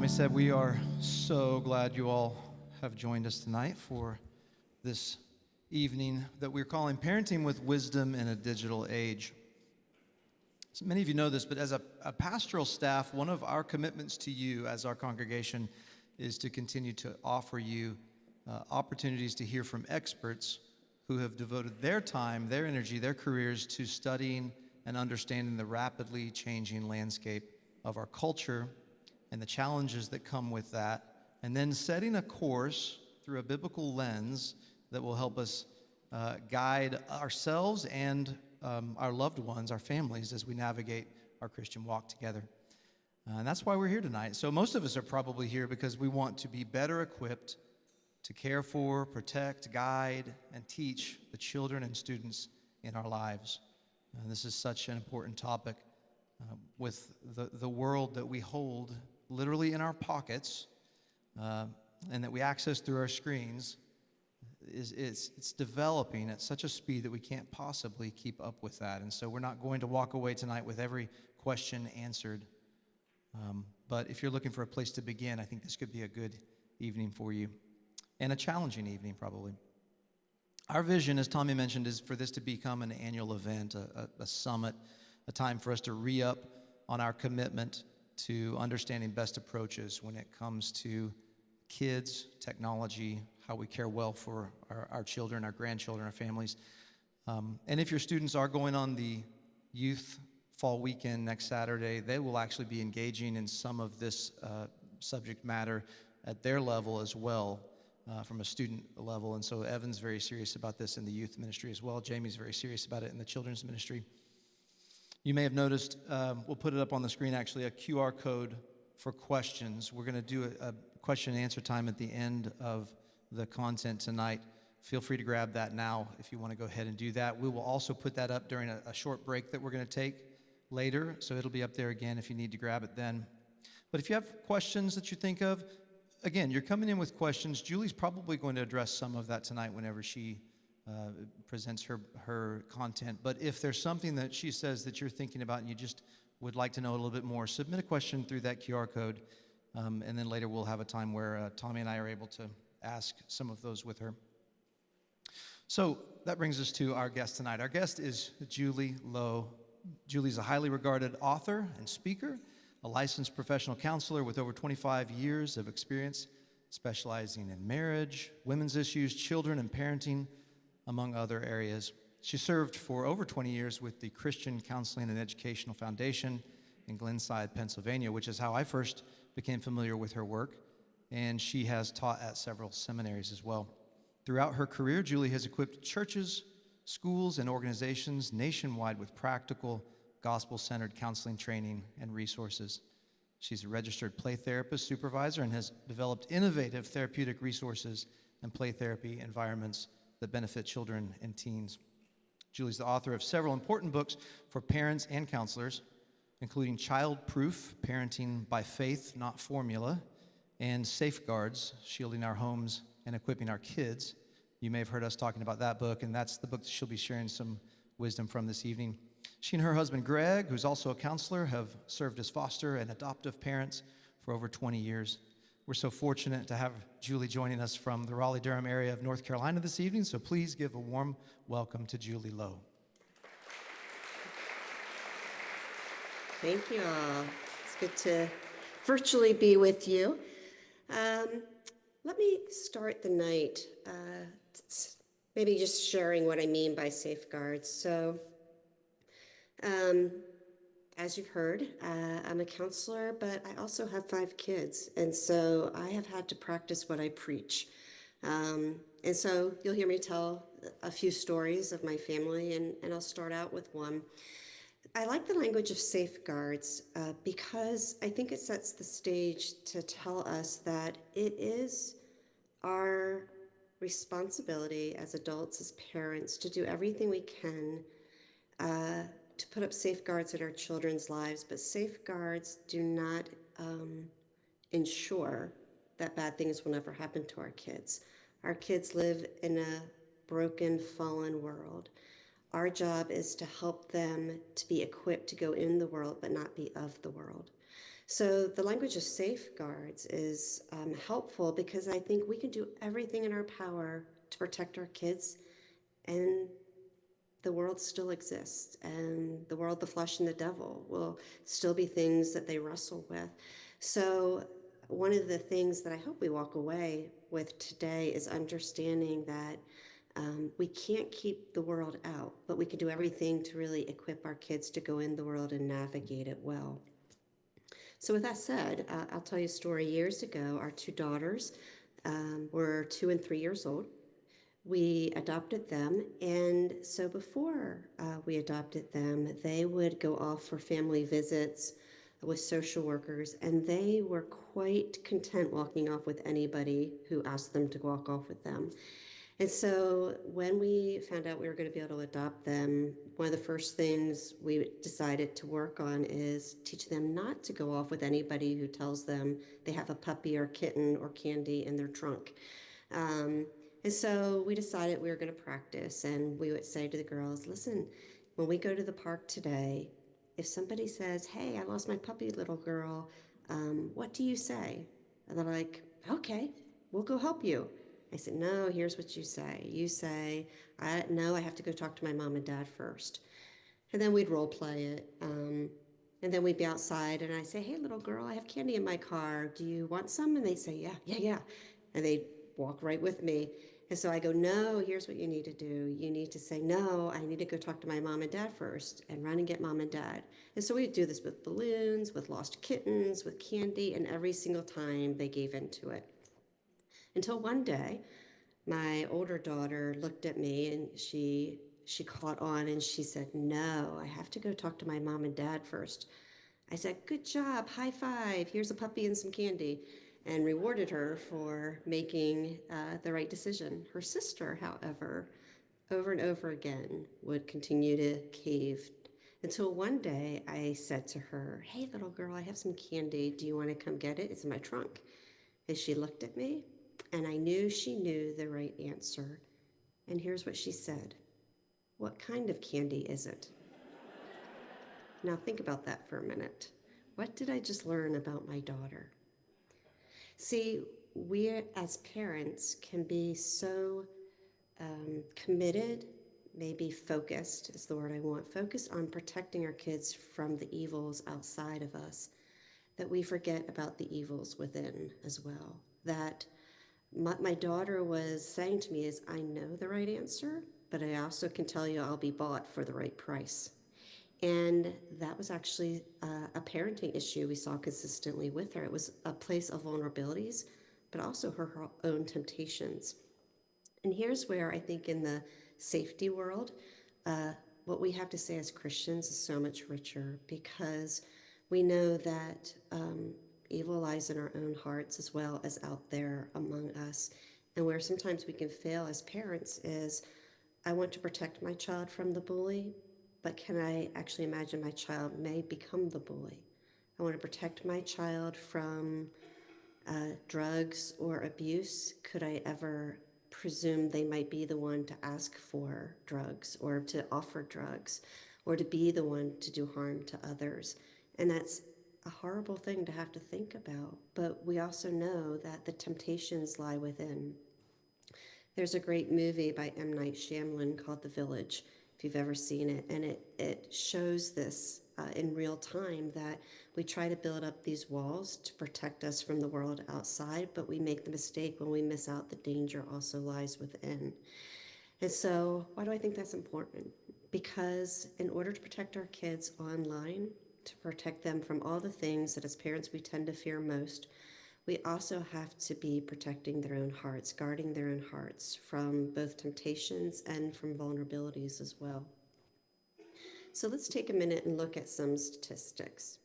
Tommy said, we are so glad you all have joined us tonight for this evening that we're calling Parenting with Wisdom in a Digital Age. So many of you know this, but as a pastoral staff, one of our commitments to you as our congregation is to continue to offer you opportunities to hear from experts who have devoted their time, their energy, their careers to studying and understanding the rapidly changing landscape of our culture and the challenges that come with that, and then setting a course through a biblical lens that will help us guide ourselves and our loved ones, our families, as we navigate our Christian walk together. And that's why we're here tonight. So most of us are probably here because we want to be better equipped to care for, protect, guide, and teach the children and students in our lives. And this is such an important topic with the world that we hold literally in our pockets and that we access through our screens. It's developing at such a speed that we can't possibly keep up with that. And so we're not going to walk away tonight with every question answered. But if you're looking for a place to begin, I think this could be a good evening for you, and a challenging evening probably. Our vision, as Tommy mentioned, is for this to become an annual event, a summit, a time for us to re-up on our commitment to understanding best approaches when it comes to kids, technology, how we care well for our children, our grandchildren, our families. And if your students are going on the youth fall weekend next Saturday, they will actually be engaging in some of this subject matter at their level as well, from a student level. And so Evan's very serious about this in the youth ministry as well. Jamie's very serious about it in the children's ministry. You may have noticed, we'll put it up on the screen actually, a QR code for questions. We're going to do a question and answer time at the end of the content tonight. Feel free to grab that now if you want to go ahead and do that. We will also put that up during a short break that we're going to take later, so it'll be up there again if you need to grab it then. But if you have questions that you think of, again, you're coming in with questions. Julie's probably going to address some of that tonight whenever she presents her content. But if there's something that she says that you're thinking about and you just would like to know a little bit more, submit a question through that QR code, and then later we'll have a time where Tommy and I are able to ask some of those with her. So that brings us to our guest tonight. Our guest is Julie Lowe. Julie's a highly regarded author and speaker, a licensed professional counselor with over 25 years of experience, specializing in marriage, women's issues, children, and parenting, among other areas. She served for over 20 years with the Christian Counseling and Educational Foundation in Glenside, Pennsylvania, which is how I first became familiar with her work, and she has taught at several seminaries as well. Throughout her career, Julie has equipped churches, schools, and organizations nationwide with practical, gospel-centered counseling training and resources. She's a registered play therapist supervisor and has developed innovative therapeutic resources and play therapy environments that benefit children and teens. Julie's the author of several important books for parents and counselors, including Child-Proof, Parenting by Faith, Not Formula, and Safeguards, Shielding Our Homes and Equipping Our Kids. You may have heard us talking about that book, and that's the book that she'll be sharing some wisdom from this evening. She and her husband, Greg, who's also a counselor, have served as foster and adoptive parents for over 20 years. We're so fortunate to have Julie joining us from the Raleigh-Durham area of North Carolina this evening, so please give a warm welcome to Julie Lowe. Thank you all. It's good to virtually be with you. Let me start the night maybe just sharing what I mean by safeguards. So, as you've heard, I'm a counselor, but I also have 5 kids, and so I have had to practice what I preach. And so you'll hear me tell a few stories of my family, and I'll start out with one. I like the language of safeguards because I think it sets the stage to tell us that it is our responsibility as adults, as parents, to do everything we can to put up safeguards in our children's lives, but safeguards do not ensure that bad things will never happen to our kids. Our kids live in a broken, fallen world. Our job is to help them to be equipped to go in the world, but not be of the world. So the language of safeguards is helpful because I think we can do everything in our power to protect our kids, and the world still exists, and the world, the flesh, and the devil will still be things that they wrestle with. So one of the things that I hope we walk away with today is understanding that we can't keep the world out, but we can do everything to really equip our kids to go in the world and navigate it well. So with that said, I'll tell you a story. Years ago, our two daughters were 2 and 3 years old. We adopted them, and so before we adopted them, they would go off for family visits with social workers, and they were quite content walking off with anybody who asked them to walk off with them. And so when we found out we were going to be able to adopt them, one of the first things we decided to work on is teach them not to go off with anybody who tells them they have a puppy or kitten or candy in their trunk. Um, and so we decided we were going to practice, and we would say to the girls, listen, when we go to the park today, if somebody says, hey, I lost my puppy, little girl, what do you say? And they're like, okay, we'll go help you. I said, no, here's what you say. You say, no, I have to go talk to my mom and dad first. And then we'd role play it. And then we'd be outside, and I say, hey, little girl, I have candy in my car. Do you want some? And they say, yeah, yeah, yeah. And they'd walk right with me. And so I go, no, here's what you need to do. You need to say, no, I need to go talk to my mom and dad first, and run and get mom and dad. And so we'd do this with balloons, with lost kittens, with candy, and every single time they gave into it. Until one day, my older daughter looked at me, and she caught on, and she said, no, I have to go talk to my mom and dad first. I said, good job, high five, here's a puppy and some candy, and rewarded her for making the right decision. Her sister, however, over and over again would continue to cave, until one day I said to her, hey, little girl, I have some candy. Do you want to come get it? It's in my trunk. And she looked at me, and I knew she knew the right answer. And here's what she said. What kind of candy is it? Now think about that for a minute. What did I just learn about my daughter? See, we as parents can be so committed, maybe focused is the word I want, focused on protecting our kids from the evils outside of us, that we forget about the evils within as well. That my daughter was saying to me is, I know the right answer, but I also can tell you I'll be bought for the right price. And that was actually a parenting issue we saw consistently with her. It was a place of vulnerabilities, but also her own temptations. And here's where I think in the safety world, what we have to say as Christians is so much richer, because we know that evil lies in our own hearts as well as out there among us. And where sometimes we can fail as parents is, I want to protect my child from the bully, but can I actually imagine my child may become the bully? I want to protect my child from drugs or abuse. Could I ever presume they might be the one to ask for drugs or to offer drugs or to be the one to do harm to others? And that's a horrible thing to have to think about. But we also know that the temptations lie within. There's a great movie by M. Night Shyamalan called The Village, if you've ever seen it, and it shows this in real time, that we try to build up these walls to protect us from the world outside, but we make the mistake when we miss out the danger also lies within. And so why do I think that's important? Because in order to protect our kids online, to protect them from all the things that as parents we tend to fear most, we also have to be protecting their own hearts, guarding their own hearts from both temptations and from vulnerabilities as well. So let's take a minute and look at some statistics.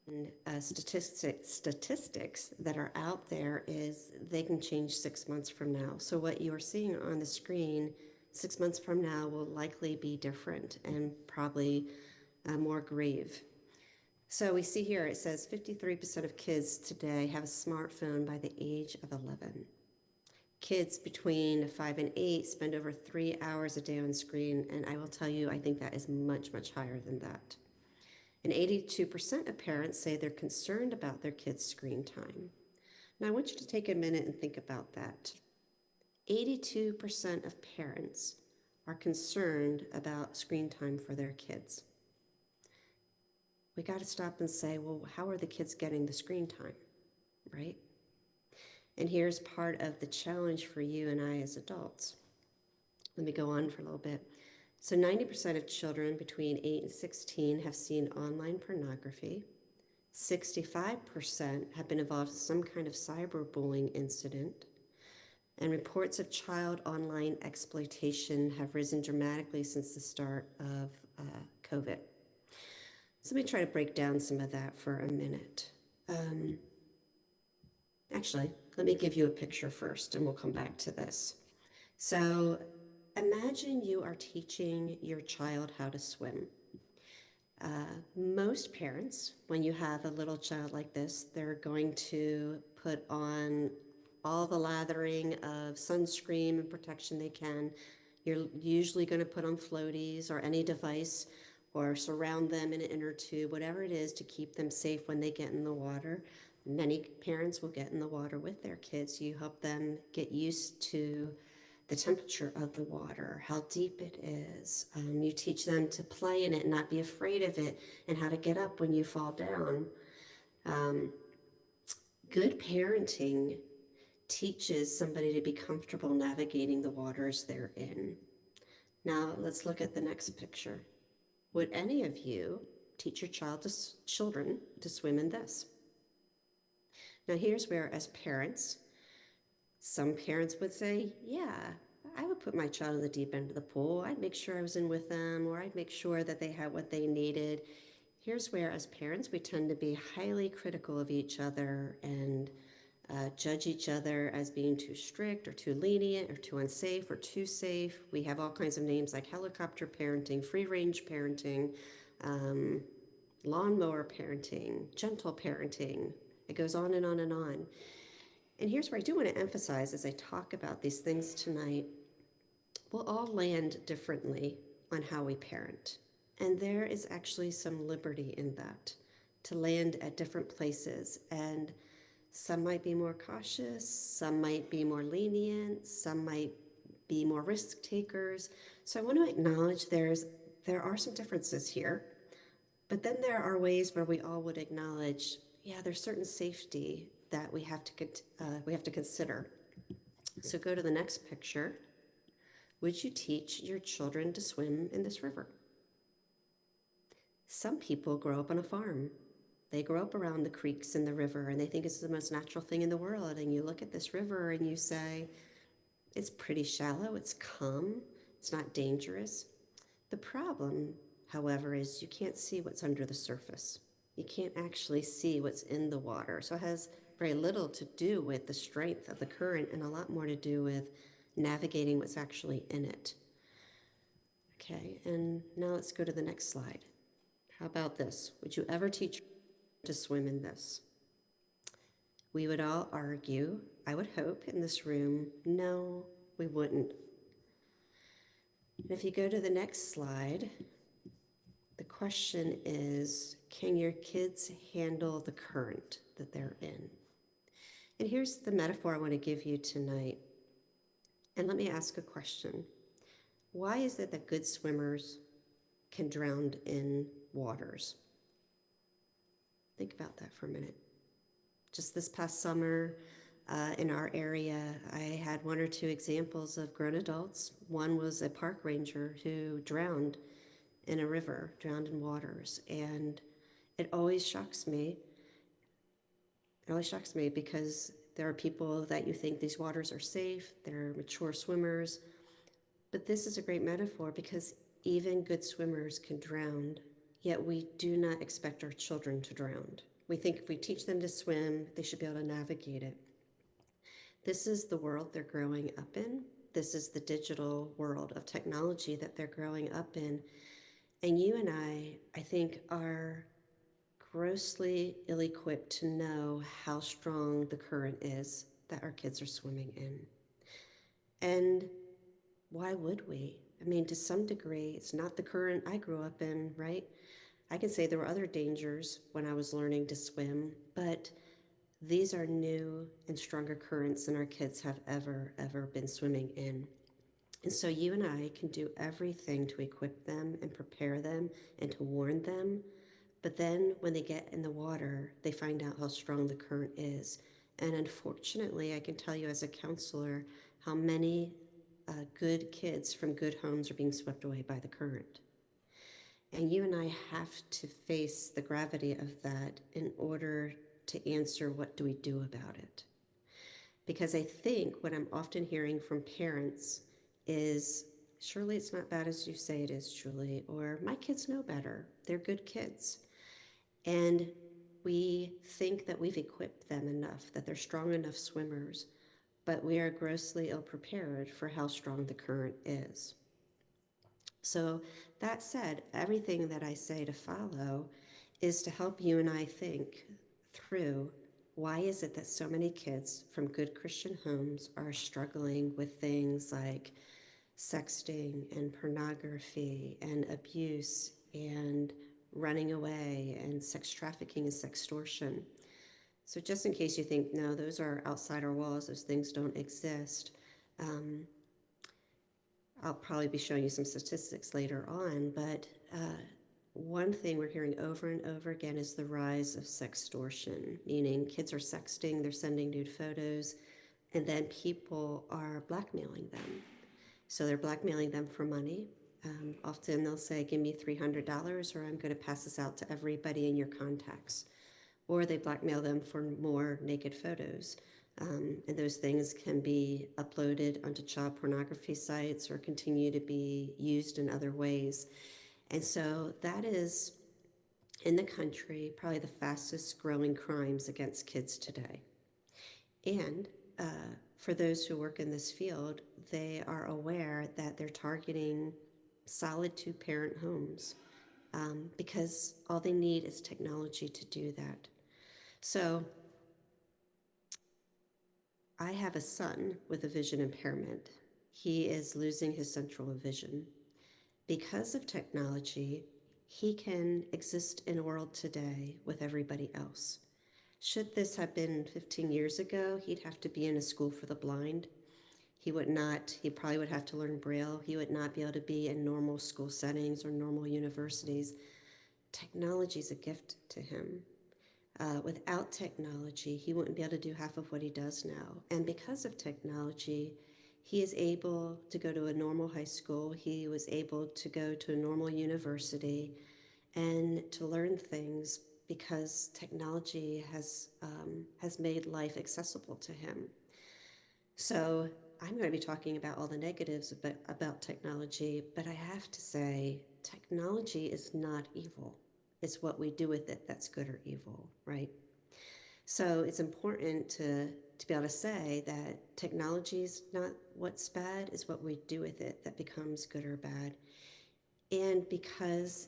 And statistics that are out there is they can change 6 months from now. So what you are seeing on the screen 6 months from now will likely be different and probably more grave. So we see here it says 53% of kids today have a smartphone by the age of 11. Kids between 5 and 8 spend over 3 hours a day on screen, and I will tell you, I think that is much, much higher than that. And 82% of parents say they're concerned about their kids' screen time. Now, I want you to take a minute and think about that. 82% of parents are concerned about screen time for their kids. We got to stop and say, well, how are the kids getting the screen time, right? And here's part of the challenge for you and I as adults. Let me go on for a little bit. So 90% of children between 8 and 16 have seen online pornography. 65% have been involved in some kind of cyberbullying incident. And reports of child online exploitation have risen dramatically since the start of COVID. So let me try to break down some of that for a minute. Actually, let me give you a picture first, and we'll come back to this. So imagine you are teaching your child how to swim. Most parents, when you have a little child like this, they're going to put on all the lathering of sunscreen and protection they can. You're usually going to put on floaties or any device or surround them in an inner tube, whatever it is to keep them safe when they get in the water. Many parents will get in the water with their kids. You help them get used to the temperature of the water, how deep it is. You teach them to play in it and not be afraid of it, and how to get up when you fall down. Good parenting teaches somebody to be comfortable navigating the waters they're in. Now let's look at the next picture. Would any of you teach your children to swim in this? Now here's where, as parents, some parents would say, yeah, I would put my child in the deep end of the pool. I'd make sure I was in with them, or I'd make sure that they had what they needed. Here's where, as parents, we tend to be highly critical of each other and judge each other as being too strict or too lenient or too unsafe or too safe. We have all kinds of names like helicopter parenting, free-range parenting, lawnmower parenting, gentle parenting. It goes on and on and on. And here's where I do want to emphasize as I talk about these things tonight, we'll all land differently on how we parent. And there is actually some liberty in that, to land at different places. And some might be more cautious, some might be more lenient, some might be more risk takers. So I want to acknowledge there are some differences here, but then there are ways where we all would acknowledge, yeah, there's certain safety that we have to consider. So go to the next picture. Would you teach your children to swim in this river? Some people grow up on a farm. They grow up around the creeks and the river, and they think it's the most natural thing in the world. And you look at this river and you say, it's pretty shallow, it's calm, it's not dangerous. The problem, however, is you can't see what's under the surface. You can't actually see what's in the water. So it has very little to do with the strength of the current and a lot more to do with navigating what's actually in it. Okay, and now let's go to the next slide. How about this? Would you ever teach to swim in this? We would all argue, I would hope in this room, no, we wouldn't. And if you go to the next slide, the question is, can your kids handle the current that they're in? And here's the metaphor I want to give you tonight. And let me ask a question. Why is it that good swimmers can drown in waters? Think about that for a minute. Just this past summer in our area, I had one or two examples of grown adults. One was a park ranger who drowned in a river, drowned in waters. And it always shocks me. It always shocks me because there are people that you think these waters are safe, they're mature swimmers. But this is a great metaphor because even good swimmers can drown, yet we do not expect our children to drown. We think if we teach them to swim, they should be able to navigate it. This is the world they're growing up in. This is the digital world of technology that they're growing up in. And you and I think, are grossly ill-equipped to know how strong the current is that our kids are swimming in. And why would we? I mean, to some degree, it's not the current I grew up in, right? I can say there were other dangers when I was learning to swim, but these are new and stronger currents than our kids have ever been swimming in. And so you and I can do everything to equip them and prepare them and to warn them. But then when they get in the water, they find out how strong the current is. And unfortunately, I can tell you as a counselor how many good kids from good homes are being swept away by the current. And you and I have to face the gravity of that in order to answer what do we do about it. Because I think what I'm often hearing from parents is, surely it's not bad as you say it is, Julie, or my kids know better. They're good kids. And we think that we've equipped them enough, that they're strong enough swimmers, but we are grossly ill prepared for how strong the current is. So that said, everything that I say to follow is to help you and I think through why is it that so many kids from good Christian homes are struggling with things like sexting and pornography and abuse and running away and sex trafficking and sextortion. So just in case you think, no, those are outside our walls, those things don't exist, I'll probably be showing you some statistics later on, but one thing we're hearing over and over again is the rise of sextortion, meaning kids are sexting, they're sending nude photos, and then people are blackmailing them. So they're blackmailing them for money. Often they'll say, give me $300 or I'm going to pass this out to everybody in your contacts. Or they blackmail them for more naked photos. And those things can be uploaded onto child pornography sites or continue to be used in other ways. And so that is, in the country, probably the fastest growing crimes against kids today. And for those who work in this field, they are aware that they're targeting solid two-parent homes because all they need is technology to do that. So I have a son with a vision impairment. He is losing his central vision. Because of technology, he can exist in a world today with everybody else. Should this have been 15 years ago, he'd have to be in a school for the blind. He probably would have to learn Braille. He would not be able to be in normal school settings or normal universities. Technology is a gift to him. Without technology, he wouldn't be able to do half of what he does now. And because of technology, he is able to go to a normal high school. He was able to go to a normal university and to learn things because technology has made life accessible to him. So I'm going to be talking about all the negatives about technology, but I have to say, technology is not evil. It's what we do with it that's good or evil, right? So it's important to be able to say that technology is not what's bad, it's what we do with it that becomes good or bad. And because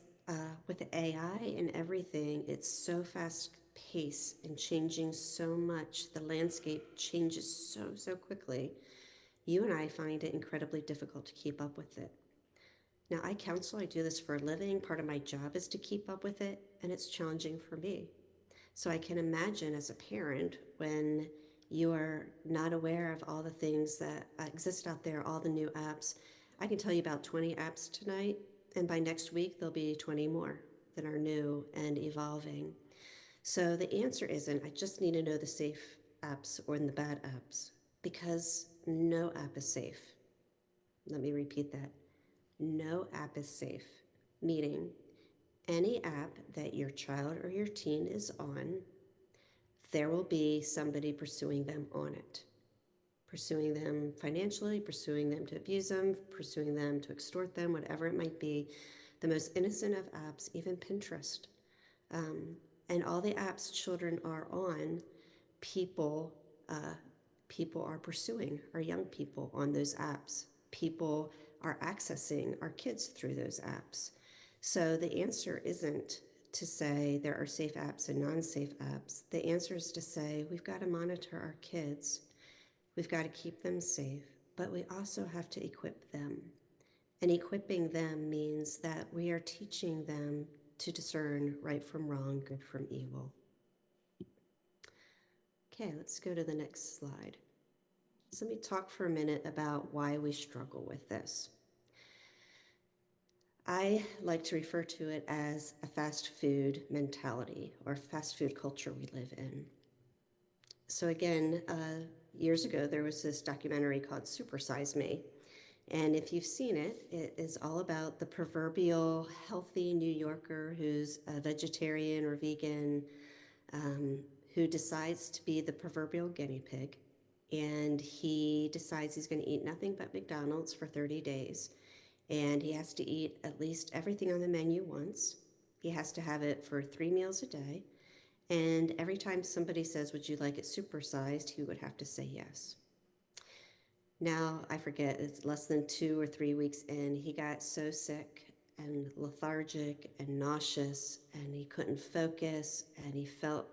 with AI and everything, it's so fast paced and changing so much, the landscape changes so quickly, you and I find it incredibly difficult to keep up with it. Now, I counsel, I do this for a living. Part of my job is to keep up with it, and it's challenging for me. So I can imagine as a parent when you are not aware of all the things that exist out there, all the new apps. I can tell you about 20 apps tonight, and by next week, there'll be 20 more that are new and evolving. So the answer isn't, I just need to know the safe apps or the bad apps, because no app is safe. Let me repeat that. No app is safe, meaning any app that your child or your teen is on, there will be somebody pursuing them on it, pursuing them financially, pursuing them to abuse them, pursuing them to extort them, whatever it might be. The most innocent of apps, even Pinterest. And all the apps children are on, people are pursuing our young people on those apps. People are accessing our kids through those apps. So the answer isn't to say there are safe apps and non-safe apps. The answer is to say we've got to monitor our kids. We've got to keep them safe. but we also have to equip them. And equipping them means that we are teaching them to discern right from wrong, good from evil. Okay, let's go to the next slide. So let me talk for a minute about why we struggle with this. I like to refer to it as a fast food mentality or fast food culture we live in. So again, years ago, there was this documentary called Super Size Me. And if you've seen it, it is all about the proverbial healthy New Yorker who's a vegetarian or vegan, who decides to be the proverbial guinea pig. And he decides he's going to eat nothing but McDonald's for 30 days. And he has to eat at least everything on the menu once. He has to have it for 3 meals a day. And every time somebody says, "Would you like it supersized?" he would have to say yes. Now, I forget, it's less than 2 or 3 weeks in, he got so sick and lethargic and nauseous, and he couldn't focus, and he felt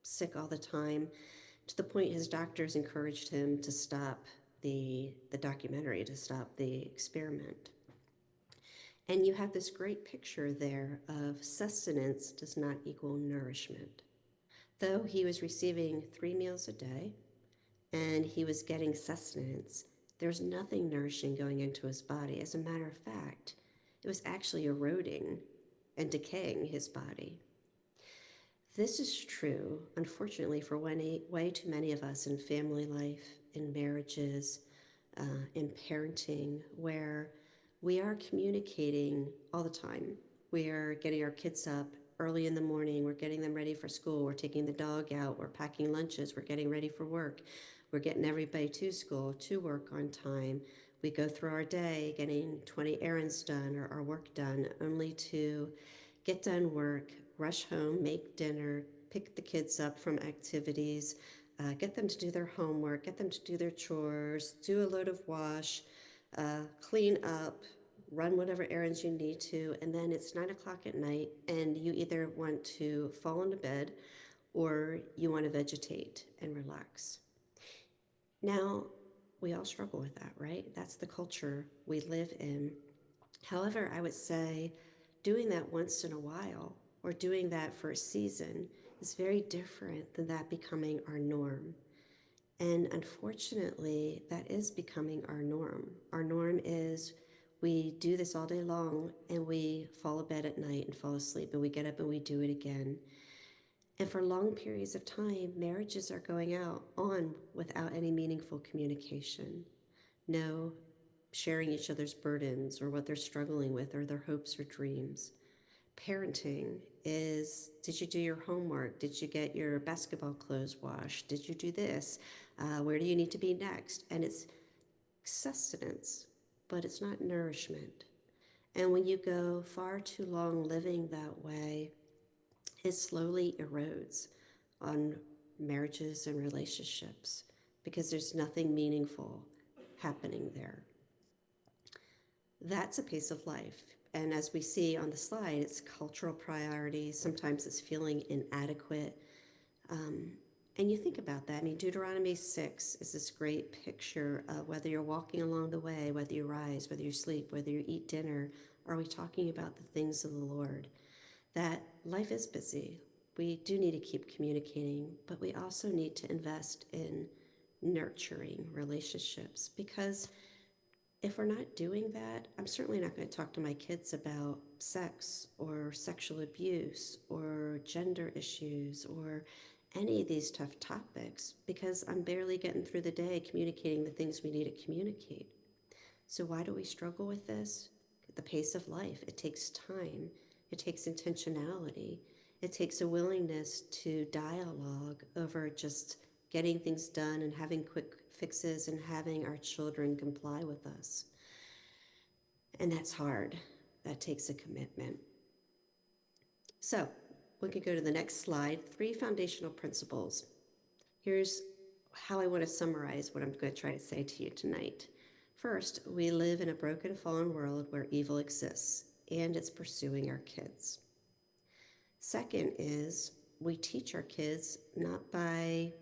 sick all the time, to the point his doctors encouraged him to stop the documentary, to stop the experiment. And you have this great picture there of sustenance does not equal nourishment. Though he was receiving 3 meals a day and he was getting sustenance, there was nothing nourishing going into his body. As a matter of fact, it was actually eroding and decaying his body. This is true, unfortunately, for way too many of us in family life, in marriages, in parenting, where we are communicating all the time. We are getting our kids up early in the morning. We're getting them ready for school. We're taking the dog out. We're packing lunches. We're getting ready for work. We're getting everybody to school, to work on time. We go through our day getting 20 errands done or our work done, only to get done work, rush home, make dinner, pick the kids up from activities, get them to do their homework, get them to do their chores, do a load of wash, clean up, run whatever errands you need to, and then it's 9 o'clock at night, and you either want to fall into bed or you want to vegetate and relax. Now, we all struggle with that, right? That's the culture we live in. However, I would say doing that once in a while or doing that for a season is very different than that becoming our norm. And unfortunately, that is becoming our norm. Our norm is we do this all day long and we fall to bed at night and fall asleep and we get up and we do it again. And for long periods of time, marriages are going on without any meaningful communication. No sharing each other's burdens or what they're struggling with or their hopes or dreams. Parenting is, did you do your homework? Did you get your basketball clothes washed? Did you do this? Where do you need to be next? And it's sustenance, but it's not nourishment. And when you go far too long living that way, it slowly erodes on marriages and relationships because there's nothing meaningful happening there. That's a pace of life. And as we see on the slide, it's cultural priorities. Sometimes it's feeling inadequate. And you think about that. I mean, Deuteronomy 6 is this great picture of whether you're walking along the way, whether you rise, whether you sleep, whether you eat dinner, are we talking about the things of the Lord? That life is busy. We do need to keep communicating, but we also need to invest in nurturing relationships, because if we're not doing that, I'm certainly not going to talk to my kids about sex or sexual abuse or gender issues or any of these tough topics, because I'm barely getting through the day communicating the things we need to communicate. So why do we struggle with this? The pace of life. It takes time. It takes intentionality. It takes a willingness to dialogue over just getting things done and having quick fixes and having our children comply with us. And that's hard. That takes a commitment. So we can go to the next slide. 3 foundational principles. Here's how I want to summarize what I'm going to try to say to you tonight. First, we live in a broken, fallen world where evil exists, and it's pursuing our kids. Second is we teach our kids not by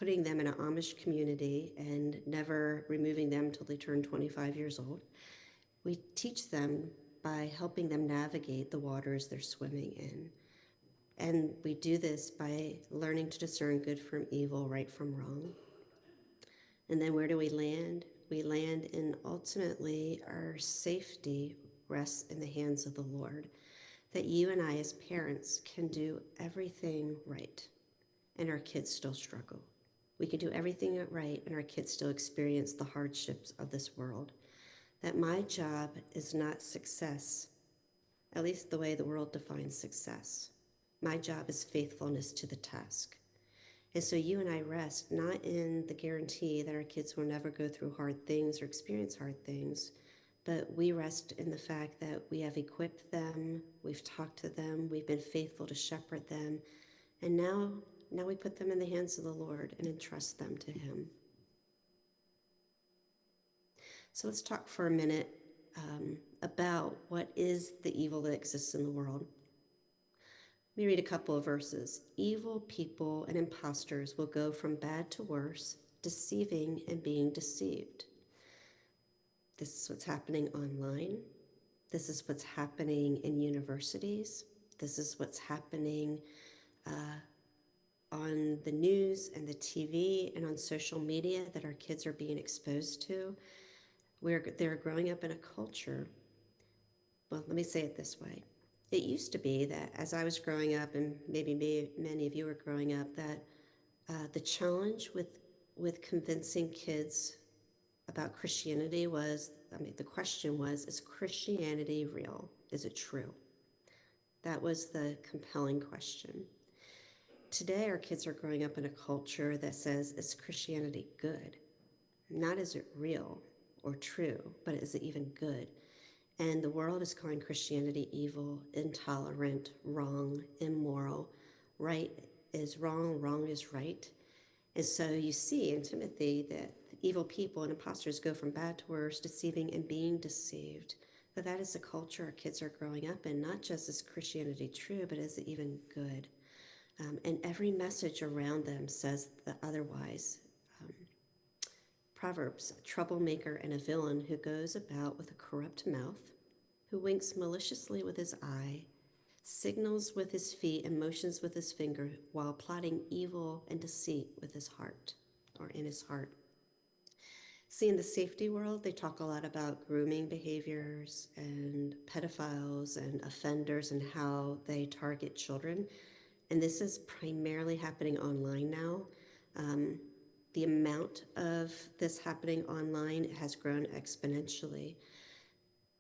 putting them in an Amish community and never removing them until they turn 25 years old. We teach them by helping them navigate the waters they're swimming in. And we do this by learning to discern good from evil, right from wrong. And then where do we land? We land in ultimately our safety rests in the hands of the Lord. That you and I as parents can do everything right and our kids still struggle. We can do everything right and our kids still experience the hardships of this world. That my job is not success, at least the way the world defines success. My job is faithfulness to the task. And so you and I rest not in the guarantee that our kids will never go through hard things or experience hard things, but we rest in the fact that we have equipped them, we've talked to them, we've been faithful to shepherd them, and now we put them in the hands of the Lord and entrust them to Him. So let's talk for a minute about what is the evil that exists in the world. Let me read a couple of verses. Evil people and impostors will go from bad to worse, deceiving and being deceived. This is what's happening online. This is what's happening in universities. This is what's happening on the news and the TV and on social media that our kids are being exposed to. They're growing up in a culture. Well, let me say it this way. It used to be that as I was growing up, and maybe many of you were growing up, that the challenge with convincing kids about Christianity was, the question was, is Christianity real? Is it true? That was the compelling question. Today, our kids are growing up in a culture that says, is Christianity good? Not is it real or true, but is it even good? And the world is calling Christianity evil, intolerant, wrong, immoral. Right is wrong, wrong is right. And so you see in Timothy that evil people and imposters go from bad to worse, deceiving and being deceived. But that is the culture our kids are growing up in. Not just is Christianity true, but is it even good? And every message around them says the otherwise. Proverbs, a troublemaker and a villain who goes about with a corrupt mouth, who winks maliciously with his eye, signals with his feet and motions with his finger while plotting evil and deceit with his heart, or in his heart. See, in the safety world, they talk a lot about grooming behaviors and pedophiles and offenders and how they target children. And this is primarily happening online now. The amount of this happening online has grown exponentially.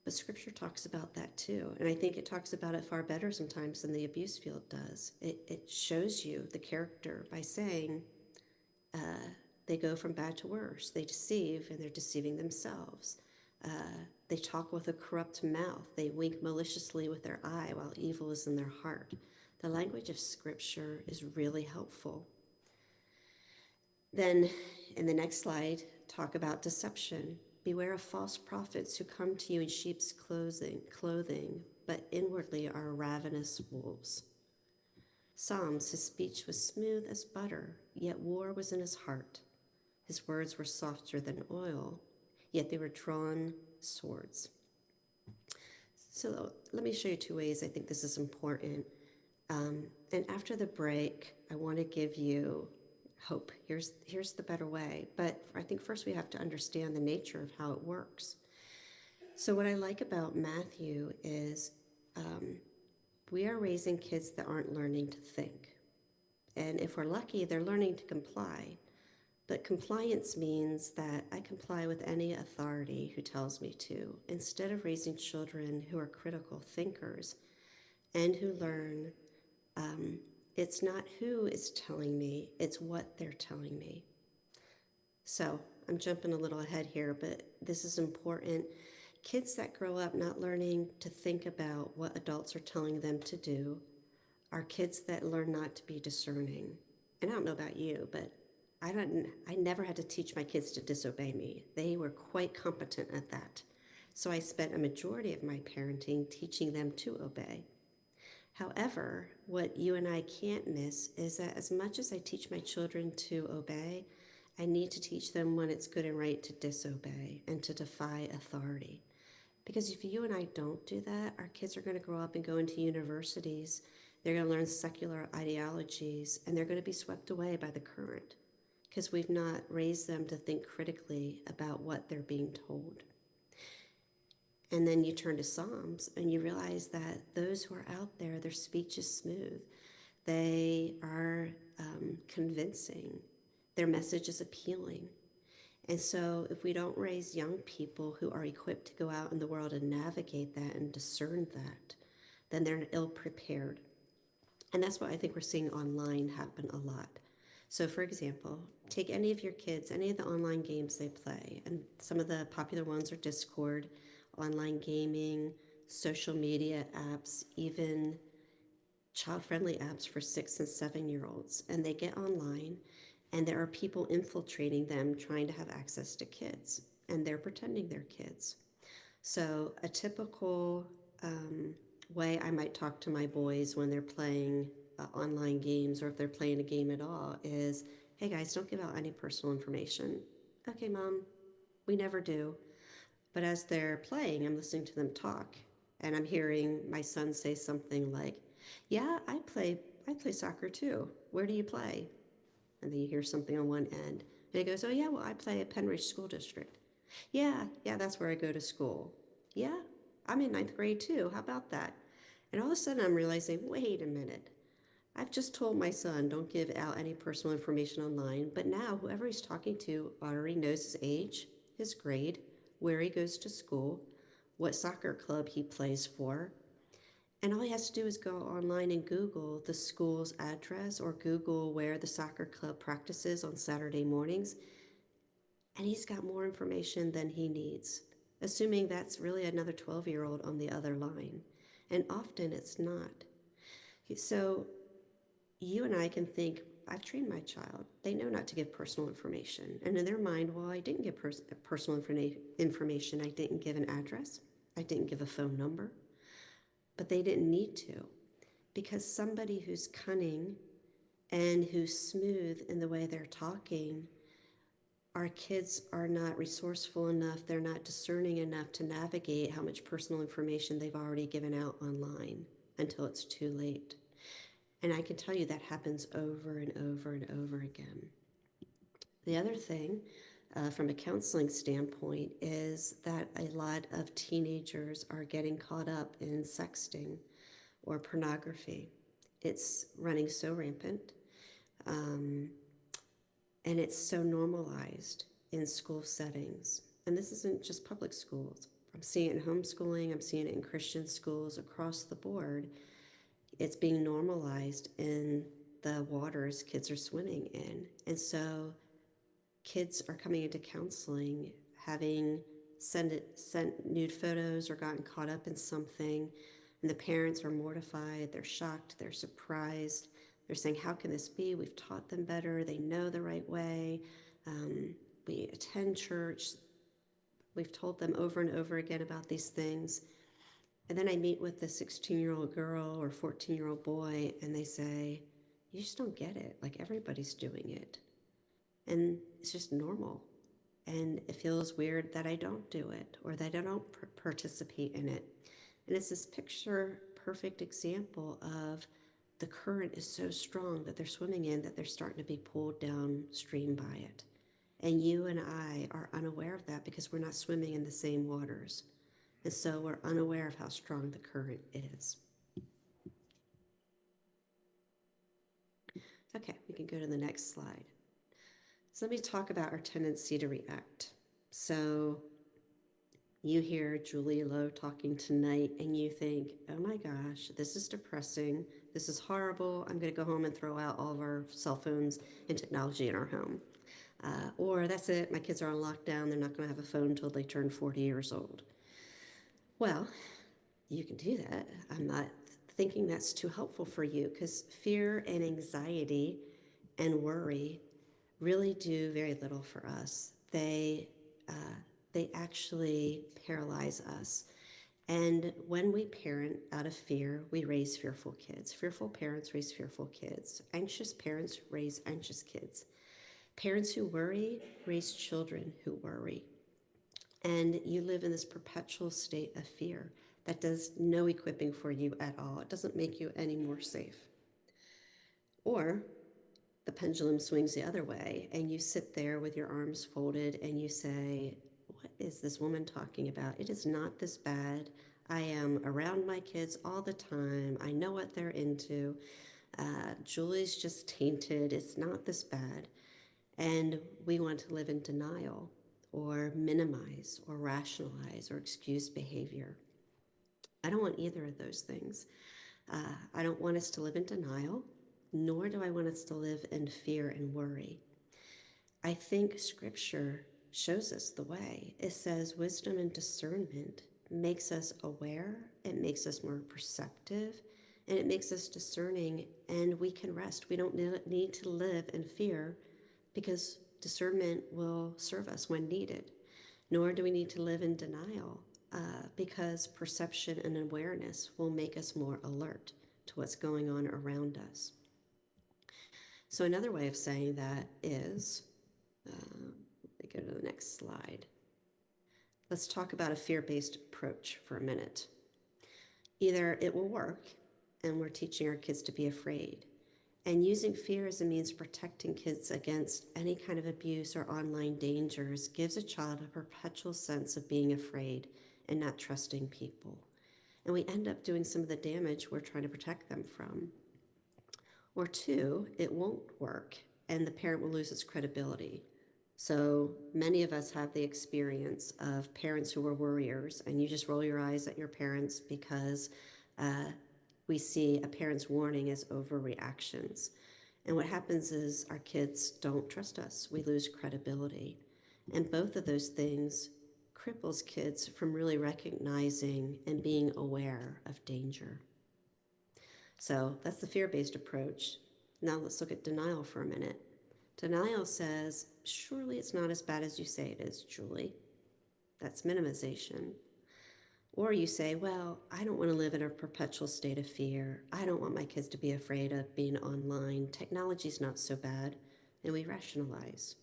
But Scripture talks about that too. And I think it talks about it far better sometimes than the abuse field does. It shows you the character by saying they go from bad to worse. They deceive and they're deceiving themselves. They talk with a corrupt mouth. They wink maliciously with their eye while evil is in their heart. The language of Scripture is really helpful. Then in the next slide, talk about deception. Beware of false prophets who come to you in sheep's clothing, but inwardly are ravenous wolves. Psalms, his speech was smooth as butter, yet war was in his heart. His words were softer than oil, yet they were drawn swords. So let me show you two ways I think this is important. And after the break, I want to give you hope. Here's the better way. But I think first we have to understand the nature of how it works. So what I like about Matthew is we are raising kids that aren't learning to think. And if we're lucky, they're learning to comply. But compliance means that I comply with any authority who tells me to, instead of raising children who are critical thinkers and who learn it's not who is telling me, it's what they're telling me. So I'm jumping a little ahead here, but this is important. Kids that grow up not learning to think about what adults are telling them to do are kids that learn not to be discerning. And I don't know about you, but I never had to teach my kids to disobey me. They were quite competent at that. So I spent a majority of my parenting teaching them to obey. However, what you and I can't miss is that as much as I teach my children to obey, I need to teach them when it's good and right to disobey and to defy authority. Because if you and I don't do that, our kids are going to grow up and go into universities. They're going to learn secular ideologies, and they're going to be swept away by the current because we've not raised them to think critically about what they're being told. And then you turn to Psalms and you realize that those who are out there, their speech is smooth. They are convincing. Their message is appealing. And so if we don't raise young people who are equipped to go out in the world and navigate that and discern that, then they're ill prepared. And that's what I think we're seeing online happen a lot. So for example, take any of your kids, any of the online games they play, and some of the popular ones are Discord, online gaming, social media apps, even child-friendly apps for 6 and 7-year-olds. And they get online and there are people infiltrating them trying to have access to kids, and they're pretending they're kids. So a typical way I might talk to my boys when they're playing online games, or if they're playing a game at all, is, hey guys, don't give out any personal information. Okay, Mom, we never do. But as they're playing, I'm listening to them talk, and I'm hearing my son say something like, yeah, I play soccer too. Where do you play? And then you hear something on one end. And he goes, oh yeah, well, I play at Penridge School District. Yeah, that's where I go to school. Yeah, I'm in 9th grade too. How about that? And all of a sudden I'm realizing, wait a minute. I've just told my son, don't give out any personal information online, but now whoever he's talking to already knows his age, his grade, where he goes to school, what soccer club he plays for. And all he has to do is go online and Google the school's address or Google where the soccer club practices on Saturday mornings. And he's got more information than he needs, assuming that's really another 12-year-old on the other line. And often it's not. So you and I can think, I've trained my child. They know not to give personal information. And in their mind, well, I didn't give personal information. I didn't give an address. I didn't give a phone number. But they didn't need to, because somebody who's cunning and who's smooth in the way they're talking, our kids are not resourceful enough, they're not discerning enough to navigate how much personal information they've already given out online until it's too late. And I can tell you that happens over and over and over again. The other thing, from a counseling standpoint, is that a lot of teenagers are getting caught up in sexting or pornography. It's running so rampant, and it's so normalized in school settings. And this isn't just public schools. I'm seeing it in homeschooling, I'm seeing it in Christian schools across the board. It's being normalized in the waters kids are swimming in. And so kids are coming into counseling having sent nude photos or gotten caught up in something, and the parents are mortified, they're shocked, they're surprised. They're saying, how can this be? We've taught them better, they know the right way. We attend church, we've told them over and over again about these things. And then I meet with the 16-year-old girl or 14-year-old boy, and they say, you just don't get it, like everybody's doing it. And it's just normal. And it feels weird that I don't do it or that I don't participate in it. And it's this picture perfect example of the current is so strong that they're swimming in that they're starting to be pulled downstream by it. And you and I are unaware of that because we're not swimming in the same waters. And so we're unaware of how strong the current is. Okay, we can go to the next slide. So let me talk about our tendency to react. So you hear Julie Lowe talking tonight and you think, oh my gosh, this is depressing. This is horrible. I'm going to go home and throw out all of our cell phones and technology in our home. Or that's it, my kids are on lockdown. They're not going to have a phone until they turn 40 years old. Well, you can do that. I'm not thinking that's too helpful for you because fear and anxiety and worry really do very little for us. They actually paralyze us. And when we parent out of fear, we raise fearful kids. Fearful parents raise fearful kids. Anxious parents raise anxious kids. Parents who worry raise children who worry. And you live in this perpetual state of fear that does no equipping for you at all. It doesn't make you any more safe. Or the pendulum swings the other way, and you sit there with your arms folded and you say, what is this woman talking about? It is not this bad. I am around my kids all the time. I know what they're into. Julie's just tainted. It's not this bad. And we want to live in denial or minimize or rationalize or excuse behavior. I don't want either of those things. I don't want us to live in denial, nor do I want us to live in fear and worry. I think Scripture shows us the way. It says wisdom and discernment makes us aware, it makes us more perceptive, and it makes us discerning, and we can rest. We don't need to live in fear because discernment will serve us when needed. Nor do we need to live in denial because perception and awareness will make us more alert to what's going on around us. So another way of saying that is, let me go to the next slide. Let's talk about a fear-based approach for a minute. Either it will work, and we're teaching our kids to be afraid, and using fear as a means of protecting kids against any kind of abuse or online dangers gives a child a perpetual sense of being afraid and not trusting people. And we end up doing some of the damage we're trying to protect them from. Or two, it won't work, and the parent will lose its credibility. So many of us have the experience of parents who are worriers, and you just roll your eyes at your parents because we see a parent's warning as overreactions. And what happens is our kids don't trust us. We lose credibility. And both of those things cripples kids from really recognizing and being aware of danger. So that's the fear-based approach. Now let's look at denial for a minute. Denial says, surely it's not as bad as you say it is, Julie. That's minimization. Or you say, well, I don't want to live in a perpetual state of fear. I don't want my kids to be afraid of being online. Technology's not so bad. And we rationalize.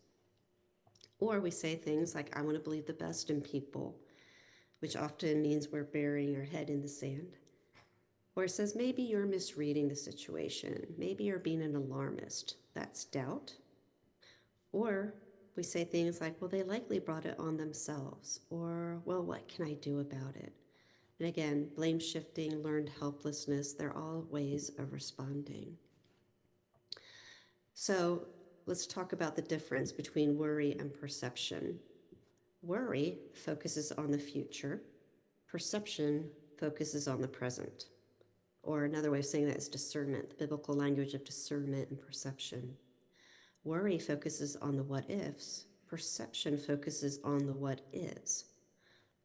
Or we say things like, I want to believe the best in people, which often means we're burying our head in the sand. Or it says, maybe you're misreading the situation. Maybe you're being an alarmist. That's doubt. Or we say things like, well, they likely brought it on themselves. Or, well, what can I do about it? And again, blame shifting, learned helplessness, they're all ways of responding. So let's talk about the difference between worry and perception. Worry focuses on the future. Perception focuses on the present. Or another way of saying that is discernment, the biblical language of discernment and perception. Worry focuses on the what ifs. Perception focuses on the what is.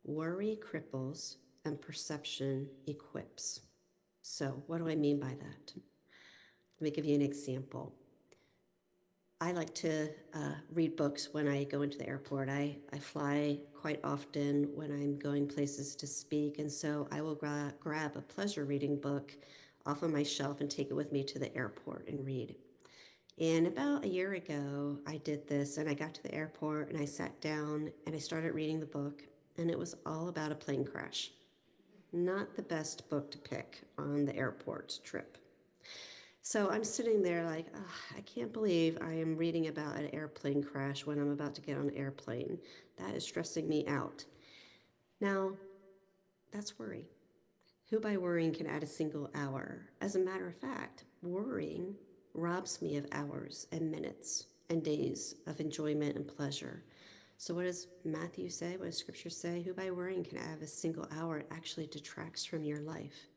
Worry cripples and perception equips. So what do I mean by that? Let me give you an example. I like to read books when I go into the airport. I fly quite often when I'm going places to speak, and so I will grab a pleasure reading book off of my shelf and take it with me to the airport and read. And about a year ago, I did this, and I got to the airport, and I sat down, and I started reading the book, and it was all about a plane crash. Not the best book to pick on the airport trip. So I'm sitting there like, I can't believe I am reading about an airplane crash when I'm about to get on an airplane. That is stressing me out. Now, that's worry. Who by worrying can add a single hour? As a matter of fact, worrying robs me of hours and minutes and days of enjoyment and pleasure. So what does Matthew say? What does Scripture say? Who by worrying can add a single hour actually detracts from your life.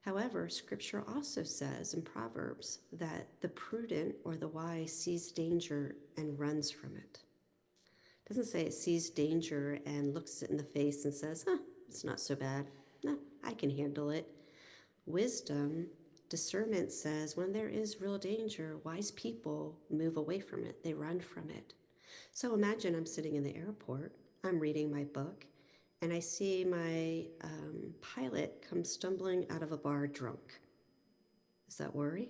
However, Scripture also says in Proverbs that the prudent or the wise sees danger and runs from it. It doesn't say it sees danger and looks it in the face and says, it's not so bad. No, I can handle it. Wisdom, discernment says when there is real danger, wise people move away from it. They run from it. So imagine I'm sitting in the airport, I'm reading my book, and I see my pilot come stumbling out of a bar drunk. Does that worry?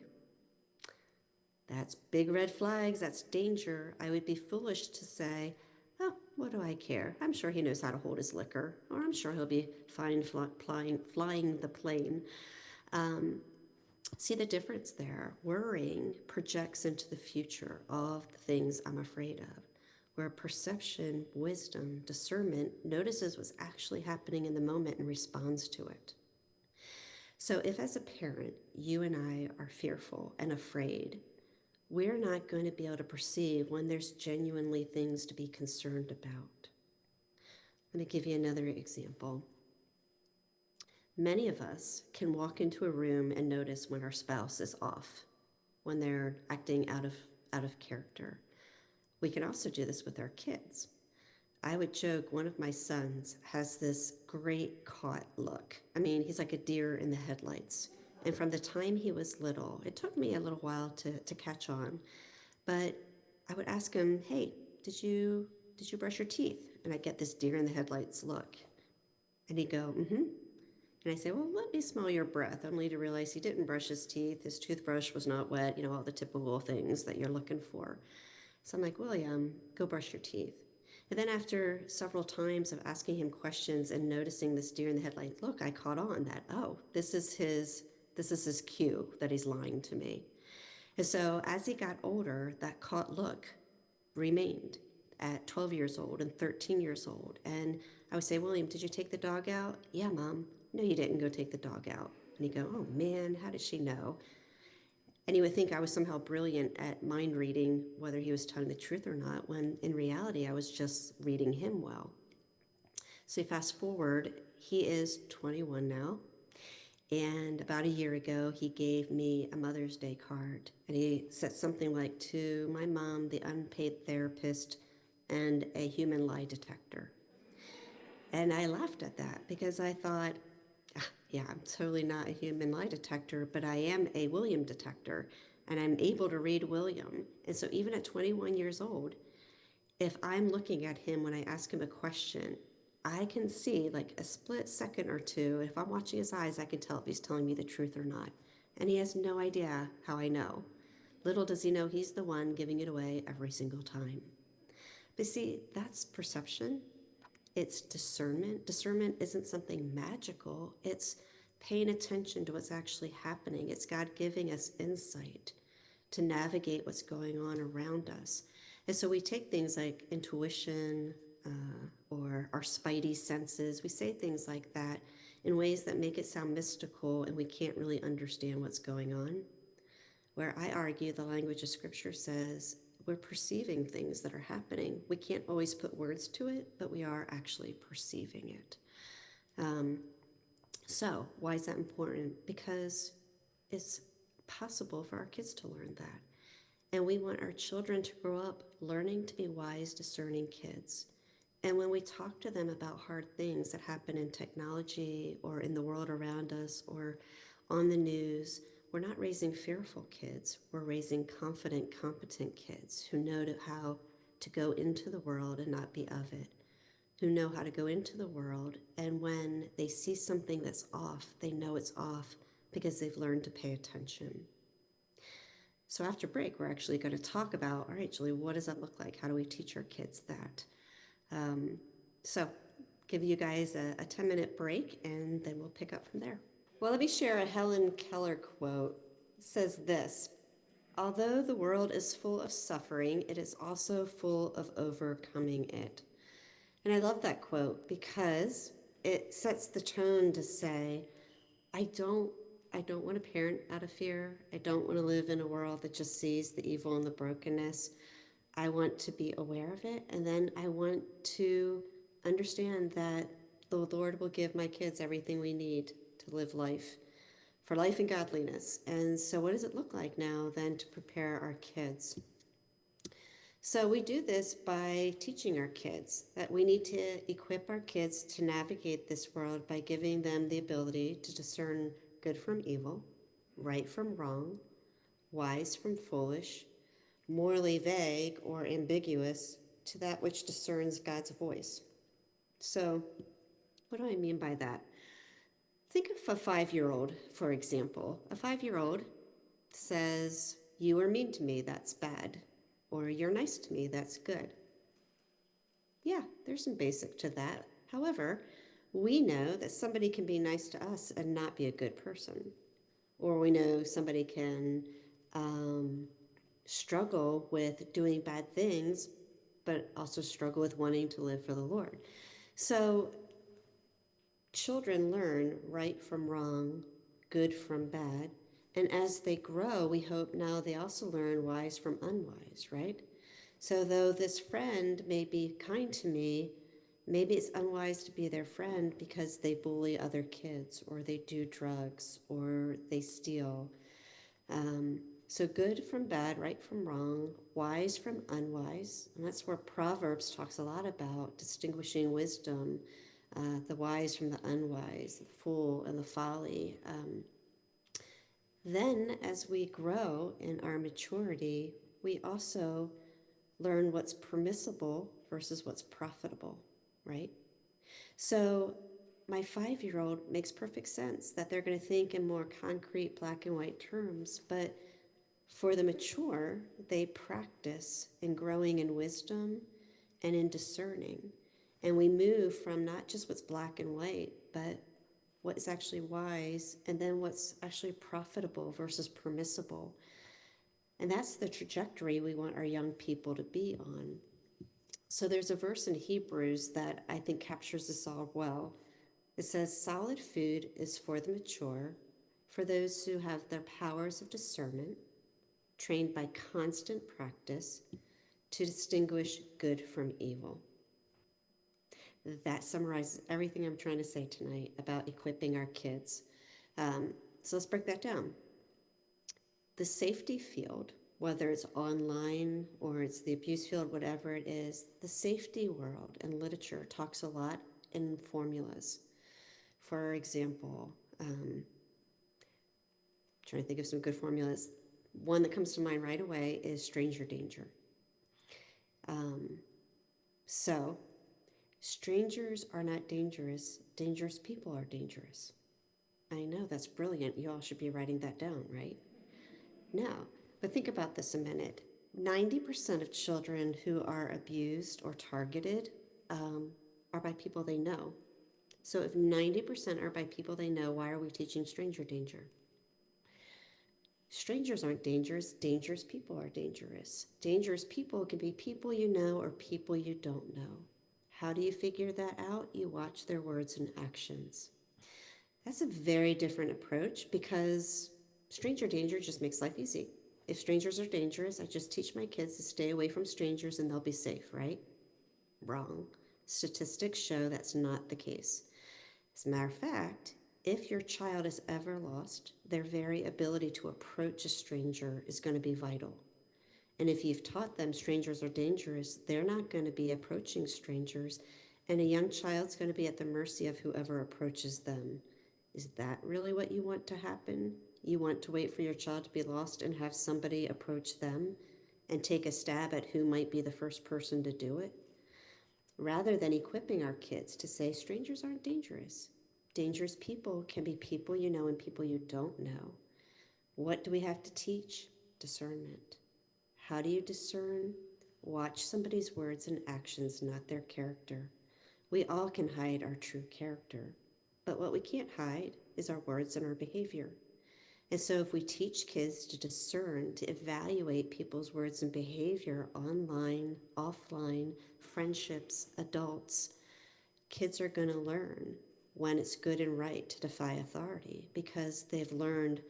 That's big red flags. That's danger. I would be foolish to say, oh, what do I care? I'm sure he knows how to hold his liquor, or I'm sure he'll be fine flying the plane. See the difference there. Worrying projects into the future of the things I'm afraid of, where perception, wisdom, discernment notices what's actually happening in the moment and responds to it. So if as a parent, you and I are fearful and afraid, we're not going to be able to perceive when there's genuinely things to be concerned about. Let me give you another example. Many of us can walk into a room and notice when our spouse is off, when they're acting out of character. We can also do this with our kids. I would joke one of my sons has this great caught look. I mean, he's like a deer in the headlights. And from the time he was little, it took me a little while to catch on, but I would ask him, hey, did you brush your teeth? And I'd get this deer in the headlights look. And he'd go, mm-hmm. And I say, well, let me smell your breath, only to realize he didn't brush his teeth. His toothbrush was not wet, all the typical things that you're looking for. So I'm like, William, go brush your teeth. And then after several times of asking him questions and noticing this deer in the headlight look, I caught on that, oh, this is his cue that he's lying to me. And so as he got older, that caught look remained at 12 years old and 13 years old. And I would say, William, did you take the dog out? Yeah, Mom. No, you didn't go take the dog out. And he'd go, oh man, how did she know? And he would think I was somehow brilliant at mind reading whether he was telling the truth or not, when in reality, I was just reading him well. So fast forward, he is 21 now. And about a year ago, he gave me a Mother's Day card. And he said something like, to my mom, the unpaid therapist, and a human lie detector. And I laughed at that because I thought, yeah, I'm totally not a human lie detector, but I am a William detector, and I'm able to read William. And so even at 21 years old, if I'm looking at him when I ask him a question, I can see like a split second or two. If I'm watching his eyes, I can tell if he's telling me the truth or not. And he has no idea how I know. Little does he know he's the one giving it away every single time. But see, that's perception. It's discernment. Discernment isn't something magical. It's paying attention to what's actually happening. It's God giving us insight to navigate what's going on around us. And so we take things like intuition or our spidey senses. We say things like that in ways that make it sound mystical and we can't really understand what's going on. Where I argue the language of Scripture says we're perceiving things that are happening. We can't always put words to it, but we are actually perceiving it. So why is that important? Because it's possible for our kids to learn that. And we want our children to grow up learning to be wise, discerning kids. And when we talk to them about hard things that happen in technology or in the world around us or on the news, we're not raising fearful kids. We're raising confident, competent kids who know how to go into the world and not be of it, who know how to go into the world, and when they see something that's off, they know it's off because they've learned to pay attention. So after break, we're actually going to talk about, all right, Julie, what does that look like? How do we teach our kids that? So give you guys a 10-minute break, and then we'll pick up from there. Well, let me share a Helen Keller quote. It says this: although the world is full of suffering, it is also full of overcoming it. And I love that quote because it sets the tone to say, I don't want to parent out of fear. I don't want to live in a world that just sees the evil and the brokenness. I want to be aware of it, and then I want to understand that the Lord will give my kids everything we need to live life, for life and godliness. And so what does it look like now then to prepare our kids? So we do this by teaching our kids that we need to equip our kids to navigate this world by giving them the ability to discern good from evil, right from wrong, wise from foolish, morally vague or ambiguous, to that which discerns God's voice. So What do I mean by that? Think of a 5-year-old, for example. A 5-year-old says, "You are mean to me, that's bad," or "You're nice to me, that's good." Yeah, there's some basic to that. However, we know that somebody can be nice to us and not be a good person. Or we know somebody can struggle with doing bad things, but also struggle with wanting to live for the Lord. So children learn right from wrong, good from bad. And as they grow, we hope now they also learn wise from unwise, right? So though this friend may be kind to me, maybe it's unwise to be their friend because they bully other kids, or they do drugs, or they steal. So good from bad, right from wrong, wise from unwise. And that's where Proverbs talks a lot about distinguishing wisdom, the wise from the unwise, the fool and the folly. Then, as we grow in our maturity, we also learn what's permissible versus what's profitable, right? So my 5-year-old makes perfect sense that they're going to think in more concrete black and white terms, but for the mature, they practice in growing in wisdom and in discerning. And we move from not just what's black and white, but what is actually wise, and then what's actually profitable versus permissible. And that's the trajectory we want our young people to be on. So there's a verse in Hebrews that I think captures this all well. It says, "Solid food is for the mature, for those who have their powers of discernment, trained by constant practice to distinguish good from evil." That summarizes everything I'm trying to say tonight about equipping our kids. So let's break that down. The safety field, whether it's online or it's the abuse field, whatever it is, the safety world and literature talks a lot in formulas. For example, trying to think of some good formulas. One that comes to mind right away is stranger danger. So strangers are not dangerous. Dangerous people are dangerous. I know, that's brilliant. You all should be writing that down, right? Now, but think about this a minute. 90% of children who are abused or targeted are by people they know. So if 90% are by people they know, why are we teaching stranger danger? Strangers aren't dangerous. Dangerous people are dangerous. Dangerous people can be people you know or people you don't know. How do you figure that out? You watch their words and actions. That's a very different approach, because stranger danger just makes life easy. If strangers are dangerous, I just teach my kids to stay away from strangers and they'll be safe, right? Wrong. Statistics show that's not the case. As a matter of fact, if your child is ever lost, their very ability to approach a stranger is going to be vital. And if you've taught them strangers are dangerous, they're not going to be approaching strangers, and a young child's going to be at the mercy of whoever approaches them. Is that really what you want to happen? You want to wait for your child to be lost and have somebody approach them and take a stab at who might be the first person to do it? Rather than equipping our kids to say strangers aren't dangerous. Dangerous people can be people you know and people you don't know. What do we have to teach? Discernment. How do you discern? Watch somebody's words and actions, not their character. We all can hide our true character, but what we can't hide is our words and our behavior. And so if we teach kids to discern, to evaluate people's words and behavior online, offline, friendships, adults, kids are going to learn when it's good and right to defy authority, because they've learned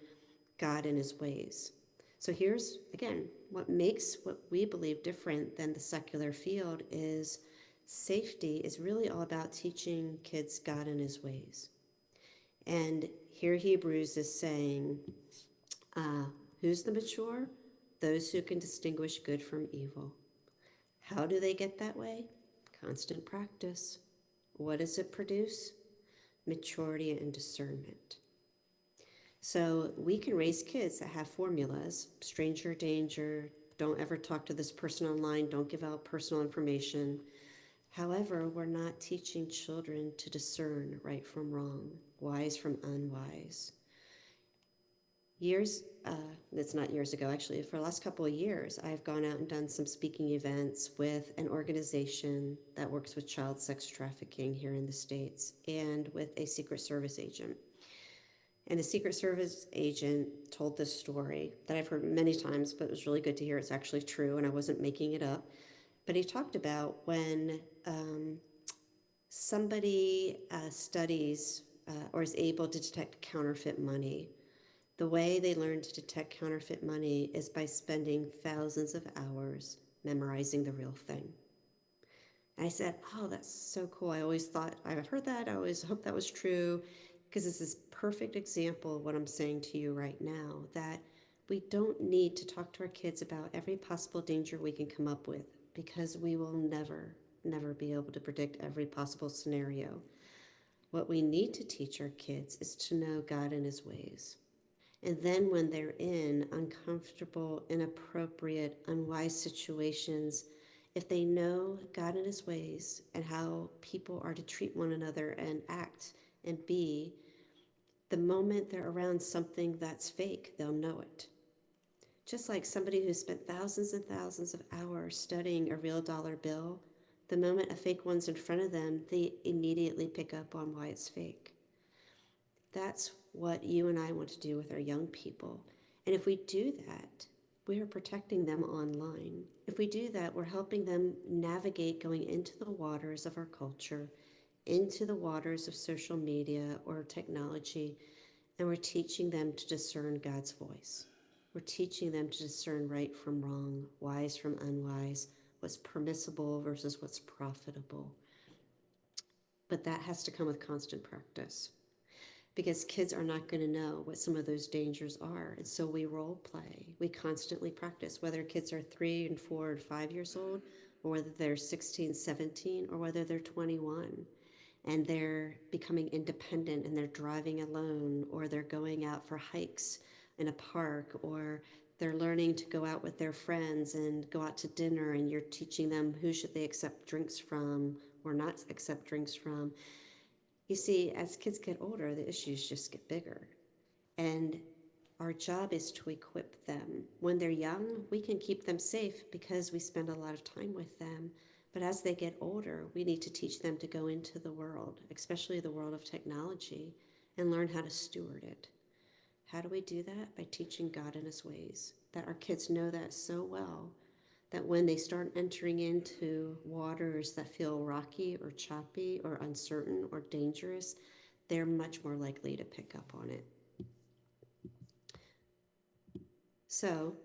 God and his ways. So here's, again, what makes what we believe different than the secular field is safety is really all about teaching kids God and his ways. And here Hebrews is saying, who's the mature? Those who can distinguish good from evil. How do they get that way? Constant practice. What does it produce? Maturity and discernment. So we can raise kids that have formulas: stranger danger, don't ever talk to this person online, don't give out personal information. However, we're not teaching children to discern right from wrong, wise from unwise. It's not years ago, actually, for the last couple of years, I've gone out and done some speaking events with an organization that works with child sex trafficking here in the States and with a Secret Service agent. And the Secret Service agent told this story that I've heard many times, but it was really good to hear it's actually true and I wasn't making it up. But he talked about when somebody studies or is able to detect counterfeit money. The way they learn to detect counterfeit money is by spending thousands of hours memorizing the real thing. And I said, oh, that's so cool. I always thought, I've heard that. I always hoped that was true, because it's this perfect example of what I'm saying to you right now, that we don't need to talk to our kids about every possible danger we can come up with, because we will never, never be able to predict every possible scenario. What we need to teach our kids is to know God and his ways. And then when they're in uncomfortable, inappropriate, unwise situations, if they know God and his ways and how people are to treat one another and act and be, the moment they're around something that's fake, they'll know it. Just like somebody who spent thousands and thousands of hours studying a real dollar bill, the moment a fake one's in front of them, they immediately pick up on why it's fake. That's what you and I want to do with our young people. And if we do that, we are protecting them online. If we do that, we're helping them navigate going into the waters of our culture, into the waters of social media or technology, and we're teaching them to discern God's voice. We're teaching them to discern right from wrong, wise from unwise, what's permissible versus what's profitable. But that has to come with constant practice, because kids are not going to know what some of those dangers are. And so we role play. We constantly practice, whether kids are 3 and 4 and 5 years old, or whether they're 16, 17, or whether they're 21. And they're becoming independent and they're driving alone, or they're going out for hikes in a park, or they're learning to go out with their friends and go out to dinner, and you're teaching them who should they accept drinks from or not accept drinks from. You see, as kids get older, the issues just get bigger. And our job is to equip them. When they're young, we can keep them safe because we spend a lot of time with them. But as they get older, we need to teach them to go into the world, especially the world of technology, and learn how to steward it. How do we do that? By teaching God and his ways. That our kids know that so well that when they start entering into waters that feel rocky or choppy or uncertain or dangerous, they're much more likely to pick up on it. So,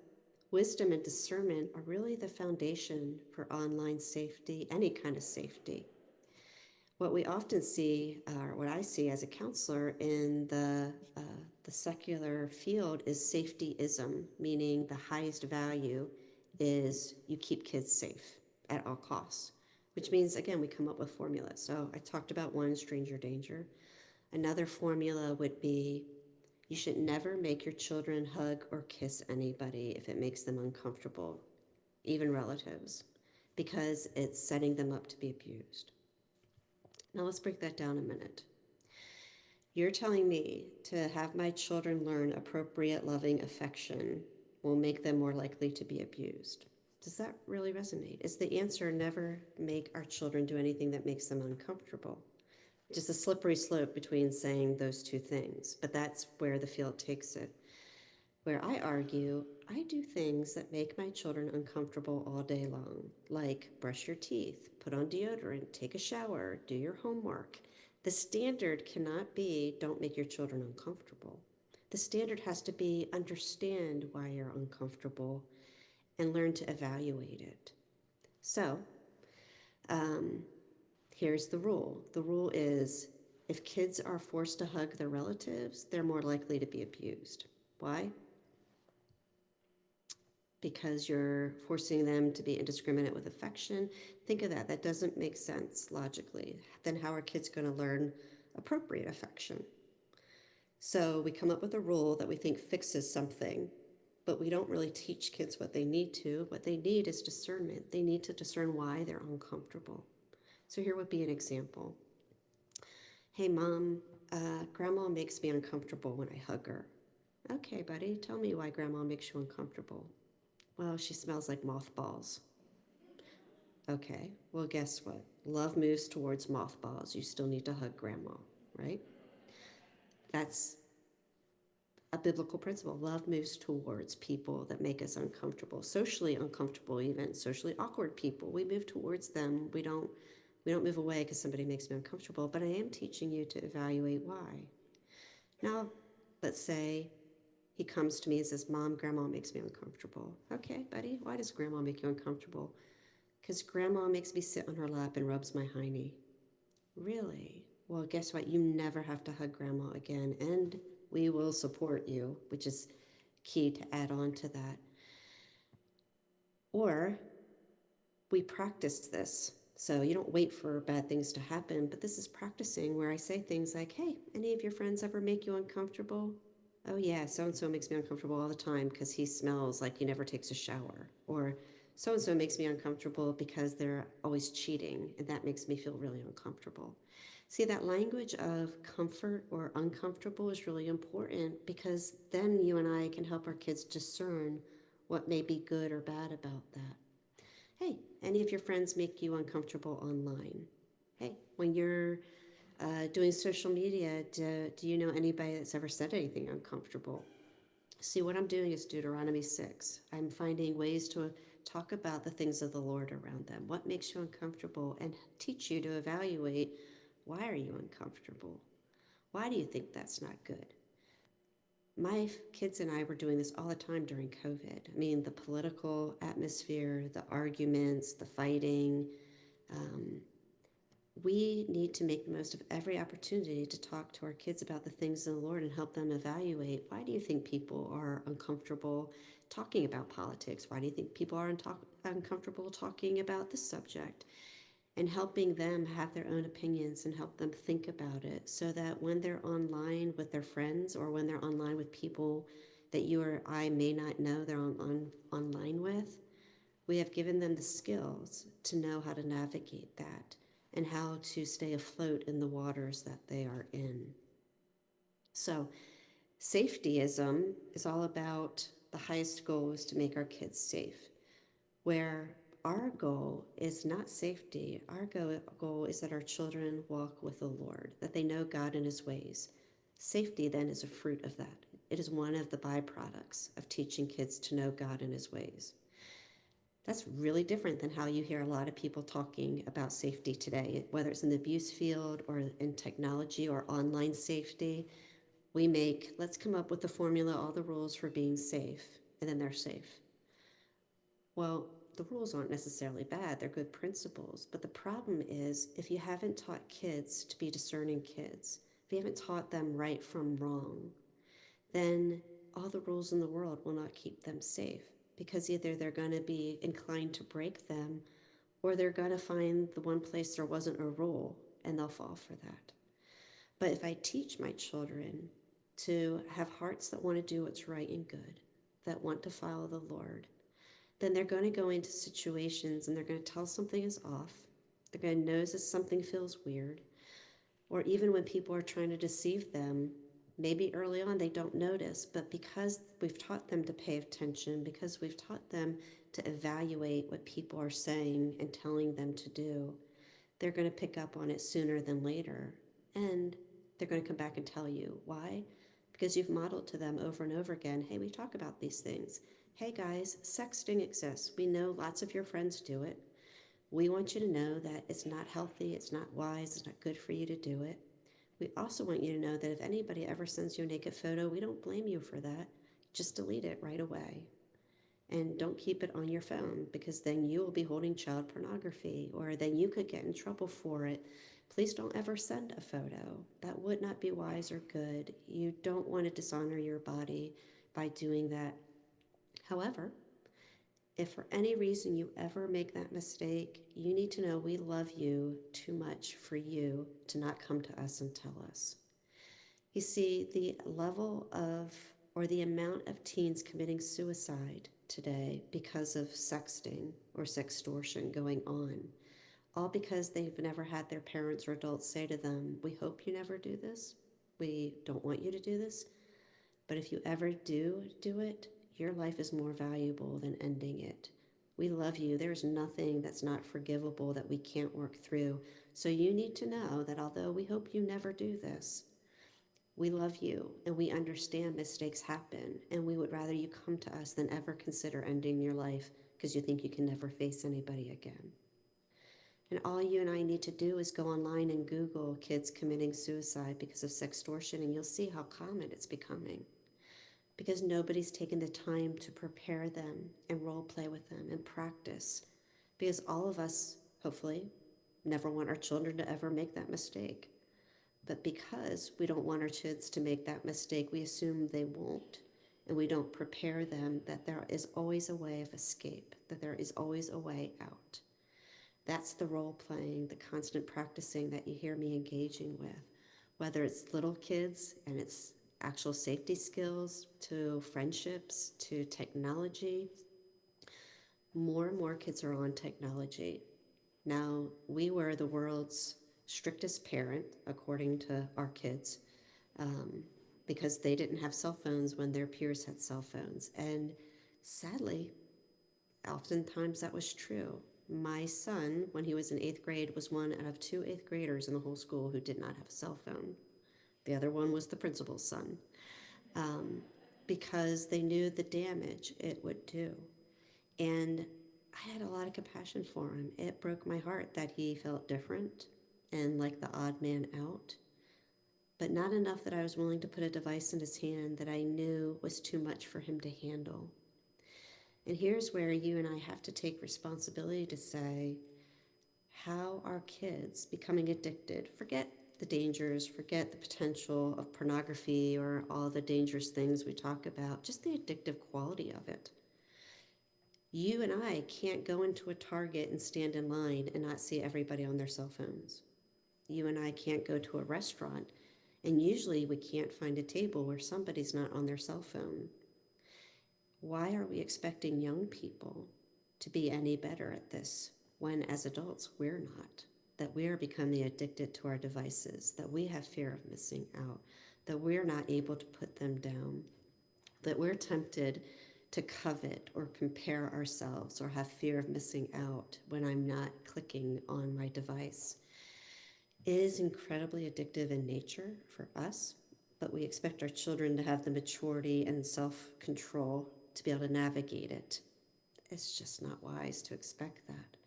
wisdom and discernment are really the foundation for online safety, any kind of safety. What we often see, or what I see as a counselor in the secular field, is safetyism, meaning the highest value is you keep kids safe at all costs, which means, again, we come up with formulas. So I talked about one, stranger danger. Another formula would be, you should never make your children hug or kiss anybody if it makes them uncomfortable, even relatives, because it's setting them up to be abused. Now let's break that down a minute. You're telling me to have my children learn appropriate loving affection will make them more likely to be abused. Does that really resonate? Is the answer never make our children do anything that makes them uncomfortable? Just a slippery slope between saying those two things, but that's where the field takes it. Where I argue, I do things that make my children uncomfortable all day long, like brush your teeth, put on deodorant, take a shower, do your homework. The standard cannot be, don't make your children uncomfortable. The standard has to be, understand why you're uncomfortable and learn to evaluate it. So, here's the rule. The rule is, if kids are forced to hug their relatives, they're more likely to be abused. Why? Because you're forcing them to be indiscriminate with affection. Think of that. That doesn't make sense logically. Then how are kids going to learn appropriate affection? So we come up with a rule that we think fixes something, but we don't really teach kids what they need to. What they need is discernment. They need to discern why they're uncomfortable. So here would be an example. Hey, Mom, Grandma makes me uncomfortable when I hug her. Okay, buddy, tell me why Grandma makes you uncomfortable. Well, she smells like mothballs. Okay, well, guess what? Love moves towards mothballs. You still need to hug Grandma, right? That's a biblical principle. Love moves towards people that make us uncomfortable, socially uncomfortable, even socially awkward people. We move towards them. We don't move away because somebody makes me uncomfortable, but I am teaching you to evaluate why. Now, let's say he comes to me and says, Mom, Grandma makes me uncomfortable. Okay, buddy, why does Grandma make you uncomfortable? Because Grandma makes me sit on her lap and rubs my hiney. Really? Well, guess what? You never have to hug Grandma again, and we will support you, which is key to add on to that. Or we practice this. So you don't wait for bad things to happen, but this is practicing where I say things like, hey, any of your friends ever make you uncomfortable? Oh yeah, so-and-so makes me uncomfortable all the time because he smells like he never takes a shower. Or so-and-so makes me uncomfortable because they're always cheating, and that makes me feel really uncomfortable. See, that language of comfort or uncomfortable is really important because then you and I can help our kids discern what may be good or bad about that. Hey, any of your friends make you uncomfortable online? Hey, when you're doing social media, do you know anybody that's ever said anything uncomfortable? See, what I'm doing is Deuteronomy 6. I'm finding ways to talk about the things of the Lord around them. What makes you uncomfortable? And teach you to evaluate, why are you uncomfortable? Why do you think that's not good? My kids and I were doing this all the time during COVID. I mean, the political atmosphere, the arguments, the fighting. Um, we need to make the most of every opportunity to talk to our kids about the things of the Lord and help them evaluate, why do you think people are uncomfortable talking about politics? Why do you think people are uncomfortable talking about this subject? And helping them have their own opinions and help them think about it so that when they're online with their friends or when they're online with people that you or I may not know they're online with, we have given them the skills to know how to navigate that and how to stay afloat in the waters that they are in. So, safetyism is all about the highest goal is to make our kids safe, where our goal is not safety. Our goal is that our children walk with the Lord, that they know God and his ways. Safety then is a fruit of that. It is one of the byproducts of teaching kids to know God and his ways. That's really different than how you hear a lot of people talking about safety today, whether it's in the abuse field or in technology or online safety. Let's come up with the formula, all the rules for being safe, and then they're safe. Well, the rules aren't necessarily bad, they're good principles. But the problem is, if you haven't taught kids to be discerning kids, if you haven't taught them right from wrong, then all the rules in the world will not keep them safe. Because either they're going to be inclined to break them, or they're going to find the one place there wasn't a rule, and they'll fall for that. But if I teach my children to have hearts that want to do what's right and good, that want to follow the Lord, then they're going to go into situations and they're going to tell something is off. They're going to notice that something feels weird. Or even when people are trying to deceive them, maybe early on they don't notice, but because we've taught them to pay attention, because we've taught them to evaluate what people are saying and telling them to do, they're going to pick up on it sooner than later. And they're going to come back and tell you. Why? Because you've modeled to them over and over again, hey, we talk about these things. Hey guys, sexting exists. We know lots of your friends do it. We want you to know that it's not healthy, it's not wise, it's not good for you to do it. We also want you to know that if anybody ever sends you a naked photo, we don't blame you for that. Just delete it right away. And don't keep it on your phone because then you will be holding child pornography or then you could get in trouble for it. Please don't ever send a photo. That would not be wise or good. You don't want to dishonor your body by doing that. However, if for any reason you ever make that mistake, you need to know we love you too much for you to not come to us and tell us. You see, the level of or the amount of teens committing suicide today because of sexting or sextortion going on all because they've never had their parents or adults say to them, "We hope you never do this. We don't want you to do this. But if you ever do it, your life is more valuable than ending it. We love you. There's nothing that's not forgivable that we can't work through. So you need to know that although we hope you never do this, we love you and we understand mistakes happen, and we would rather you come to us than ever consider ending your life because you think you can never face anybody again." And all you and I need to do is go online and Google kids committing suicide because of sextortion, and you'll see how common it's becoming. Because nobody's taken the time to prepare them and role play with them and practice. Because all of us, hopefully, never want our children to ever make that mistake. But because we don't want our kids to make that mistake, we assume they won't. And we don't prepare them that there is always a way of escape, that there is always a way out. That's the role playing, the constant practicing that you hear me engaging with, whether it's little kids and it's actual safety skills to friendships to technology. More and more kids are on technology. Now, we were the world's strictest parent, according to our kids, because they didn't have cell phones when their peers had cell phones. And sadly, oftentimes that was true. My son, when he was in 8th grade, was one out of 2 8th graders in the whole school who did not have a cell phone. The other one was the principal's son, because they knew the damage it would do. And I had a lot of compassion for him. It broke my heart that he felt different and like the odd man out, but not enough that I was willing to put a device in his hand that I knew was too much for him to handle. And here's where you and I have to take responsibility to say, how are kids becoming addicted? Forget the dangers, forget the potential of pornography or all the dangerous things we talk about, just the addictive quality of it. You and I can't go into a Target and stand in line and not see everybody on their cell phones. You and I can't go to a restaurant, and usually we can't find a table where somebody's not on their cell phone. Why are we expecting young people to be any better at this when as adults we're not? That we are becoming addicted to our devices, that we have fear of missing out, that we're not able to put them down, that we're tempted to covet or compare ourselves or have fear of missing out when I'm not clicking on my device. It is incredibly addictive in nature for us, but we expect our children to have the maturity and self-control to be able to navigate it. It's just not wise to expect that,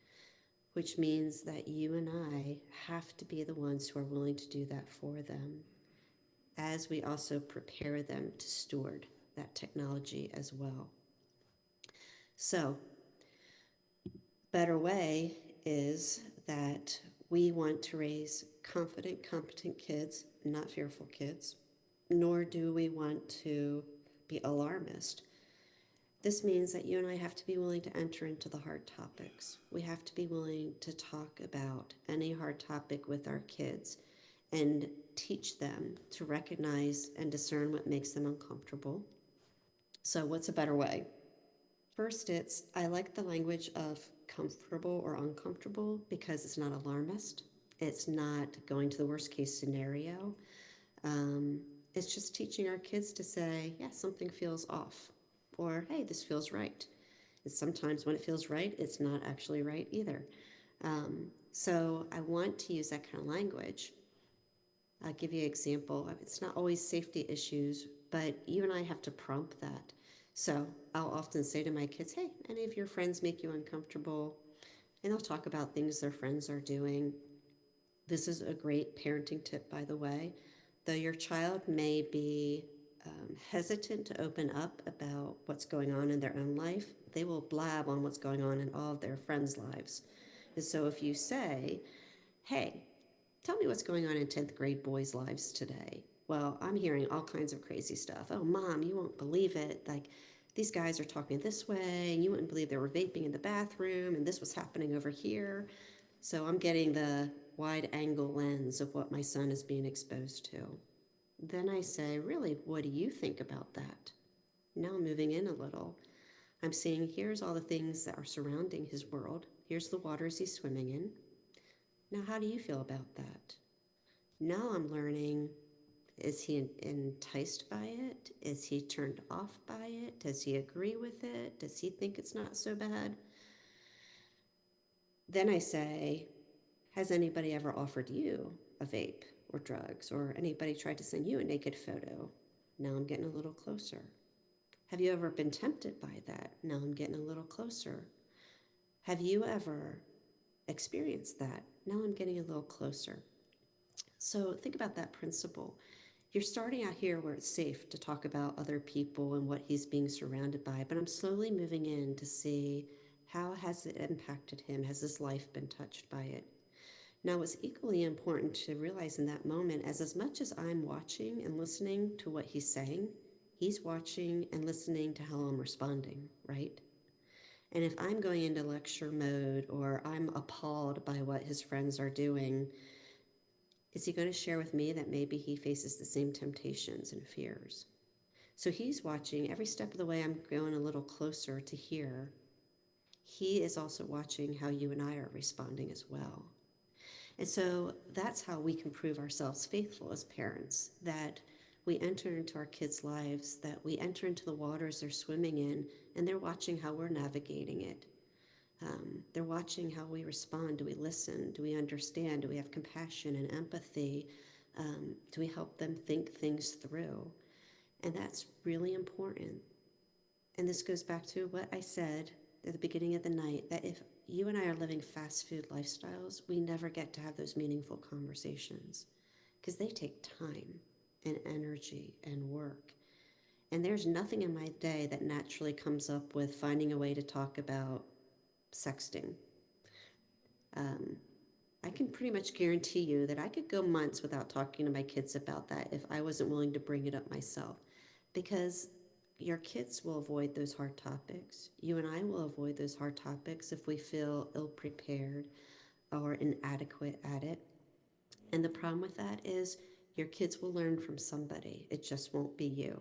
which means that you and I have to be the ones who are willing to do that for them, as we also prepare them to steward that technology as well. So, better way is that we want to raise confident, competent kids, not fearful kids, nor do we want to be alarmist. This means that you and I have to be willing to enter into the hard topics. We have to be willing to talk about any hard topic with our kids and teach them to recognize and discern what makes them uncomfortable. So what's a better way? First, I like the language of comfortable or uncomfortable because it's not alarmist. It's not going to the worst case scenario. It's just teaching our kids to say, yeah, something feels off. Or, hey, this feels right. And sometimes when it feels right, it's not actually right either. So I want to use that kind of language. I'll give you an example. It's not always safety issues, but you and I have to prompt that. So I'll often say to my kids, hey, any of your friends make you uncomfortable? And they'll talk about things their friends are doing. This is a great parenting tip, by the way. Though your child may be hesitant to open up about what's going on in their own life, they will blab on what's going on in all of their friends' lives. And so if you say, hey, tell me what's going on in 10th grade boys' lives today. Well, I'm hearing all kinds of crazy stuff. Oh, Mom, you won't believe it. Like, these guys are talking this way, and you wouldn't believe they were vaping in the bathroom, and this was happening over here. So I'm getting the wide angle lens of what my son is being exposed to. Then I say, really, what do you think about that? Now I'm moving in a little. I'm seeing, here's all the things that are surrounding his world. Here's the waters he's swimming in. Now, how do you feel about that? Now I'm learning, is he enticed by it? Is he turned off by it? Does he agree with it? Does he think it's not so bad? Then I say, has anybody ever offered you a vape or drugs, or anybody tried to send you a naked photo? Now I'm getting a little closer. Have you ever been tempted by that? Now I'm getting a little closer. Have you ever experienced that? Now I'm getting a little closer. So think about that principle. You're starting out here where it's safe to talk about other people and what he's being surrounded by, but I'm slowly moving in to see, how has it impacted him? Has his life been touched by it? Now, it's equally important to realize in that moment, as much as I'm watching and listening to what he's saying, he's watching and listening to how I'm responding, right? And if I'm going into lecture mode, or I'm appalled by what his friends are doing, is he going to share with me that maybe he faces the same temptations and fears? So he's watching every step of the way. I'm going a little closer to hear. He is also watching how you and I are responding as well. And so that's how we can prove ourselves faithful as parents, that we enter into our kids' lives, that we enter into the waters they're swimming in, and they're watching how we're navigating it. They're watching how we respond. Do we listen? Do we understand? Do we have compassion and empathy? Do we help them think things through? And that's really important. And this goes back to what I said at the beginning of the night, that if you and I are living fast food lifestyles, we never get to have those meaningful conversations, because they take time and energy and work. And there's nothing in my day that naturally comes up with finding a way to talk about sexting. Um, I can pretty much guarantee you that I could go months without talking to my kids about that if I wasn't willing to bring it up myself, because your kids will avoid those hard topics. You and I will avoid those hard topics if we feel ill prepared or inadequate at it. And the problem with that is your kids will learn from somebody. It just won't be you.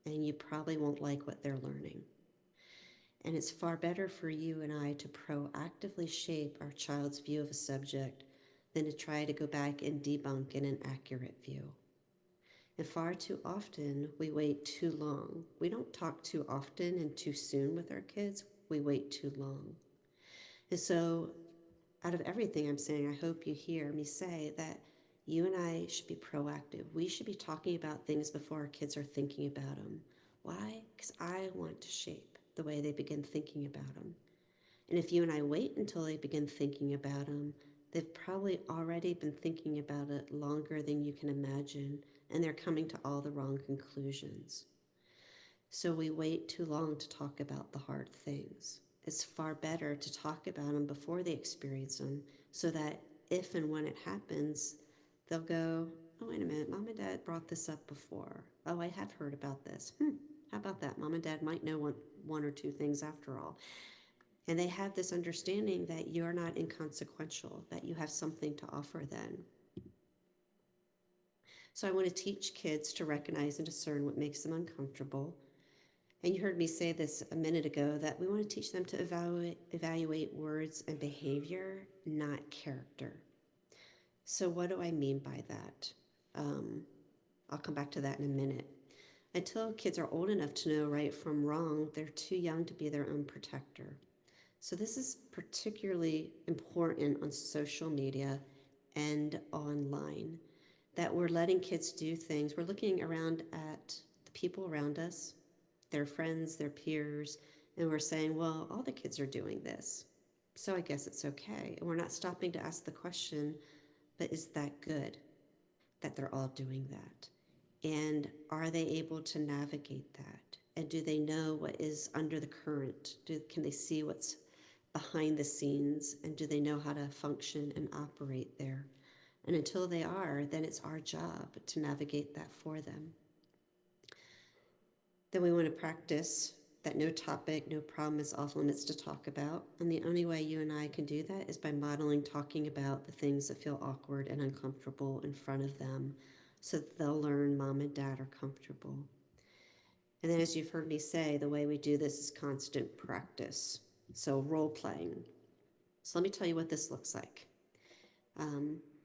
And you probably won't like what they're learning. And it's far better for you and I to proactively shape our child's view of a subject than to try to go back and debunk an inaccurate view. And far too often, we wait too long. We don't talk too often and too soon with our kids. We wait too long. And so, out of everything I'm saying, I hope you hear me say that you and I should be proactive. We should be talking about things before our kids are thinking about them. Why? Because I want to shape the way they begin thinking about them. And if you and I wait until they begin thinking about them, they've probably already been thinking about it longer than you can imagine, and they're coming to all the wrong conclusions. So we wait too long to talk about the hard things. It's far better to talk about them before they experience them, so that if and when it happens, they'll go, oh, wait a minute, Mom and Dad brought this up before. Oh, I have heard about this. How about that? Mom and Dad might know one or two things after all. And they have this understanding that you're not inconsequential, that you have something to offer then. So I want to teach kids to recognize and discern what makes them uncomfortable. And you heard me say this a minute ago, that we want to teach them to evaluate words and behavior, not character. So what do I mean by that? I'll come back to that in a minute. Until kids are old enough to know right from wrong, they're too young to be their own protector. So this is particularly important on social media and online, that we're letting kids do things. We're looking around at the people around us, their friends, their peers, and we're saying, well, all the kids are doing this, so I guess it's okay. And we're not stopping to ask the question, but is that good that they're all doing that? And are they able to navigate that? And do they know what is under the current? Can they see what's behind the scenes? And do they know how to function and operate there? And until they are, then it's our job to navigate that for them. Then we want to practice that no topic, no problem is off limits to talk about. And the only way you and I can do that is by modeling talking about the things that feel awkward and uncomfortable in front of them, so that they'll learn Mom and Dad are comfortable. And then, as you've heard me say, the way we do this is constant practice. So role playing. So let me tell you what this looks like.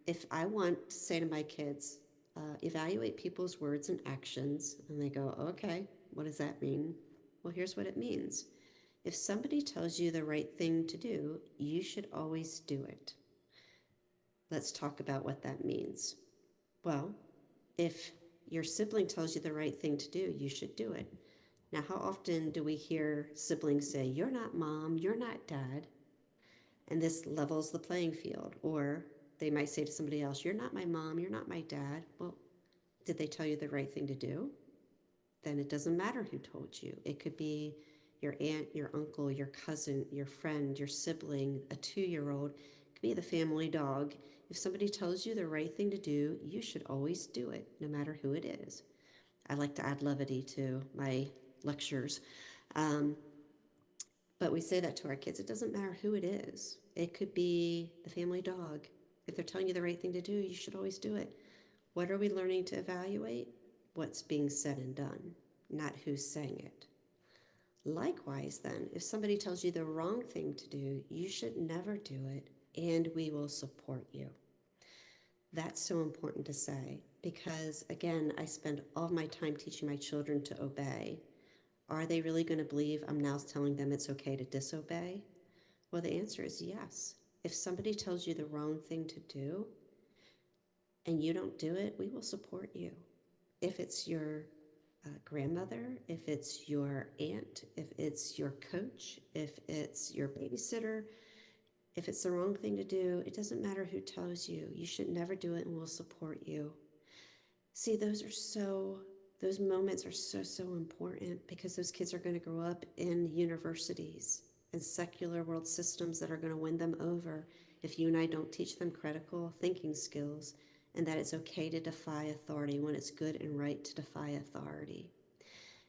If I want to say to my kids, evaluate people's words and actions, and they go, okay, what does that mean? Well, here's what it means. If somebody tells you the right thing to do, you should always do it. Let's talk about what that means. Well, if your sibling tells you the right thing to do, you should do it. Now, how often do we hear siblings say, you're not mom, you're not dad? And this levels the playing field. Or they might say to somebody else, you're not my mom, you're not my dad. Well, did they tell you the right thing to do? Then it doesn't matter who told you. It could be your aunt, your uncle, your cousin, your friend, your sibling, a 2-year-old. It could be the family dog. If somebody tells you the right thing to do, you should always do it, no matter who it is. I like to add levity to my lectures. Um, but we say that to our kids. It doesn't matter who it is. It could be the family dog. If they're telling you the right thing to do, you should always do it. What are we learning to evaluate? What's being said and done, not who's saying it. Likewise, then, if somebody tells you the wrong thing to do, you should never do it, and we will support you. That's so important to say because, again, I spend all my time teaching my children to obey. Are they really going to believe I'm now telling them it's okay to disobey? Well, the answer is yes. If somebody tells you the wrong thing to do and you don't do it, we will support you. If it's your grandmother, if it's your aunt, if it's your coach, if it's your babysitter, if it's the wrong thing to do, it doesn't matter who tells you. You should never do it and we'll support you. See, those moments are so important because those kids are going to grow up in universities and secular world systems that are going to win them over if you and I don't teach them critical thinking skills and that it's okay to defy authority when it's good and right to defy authority.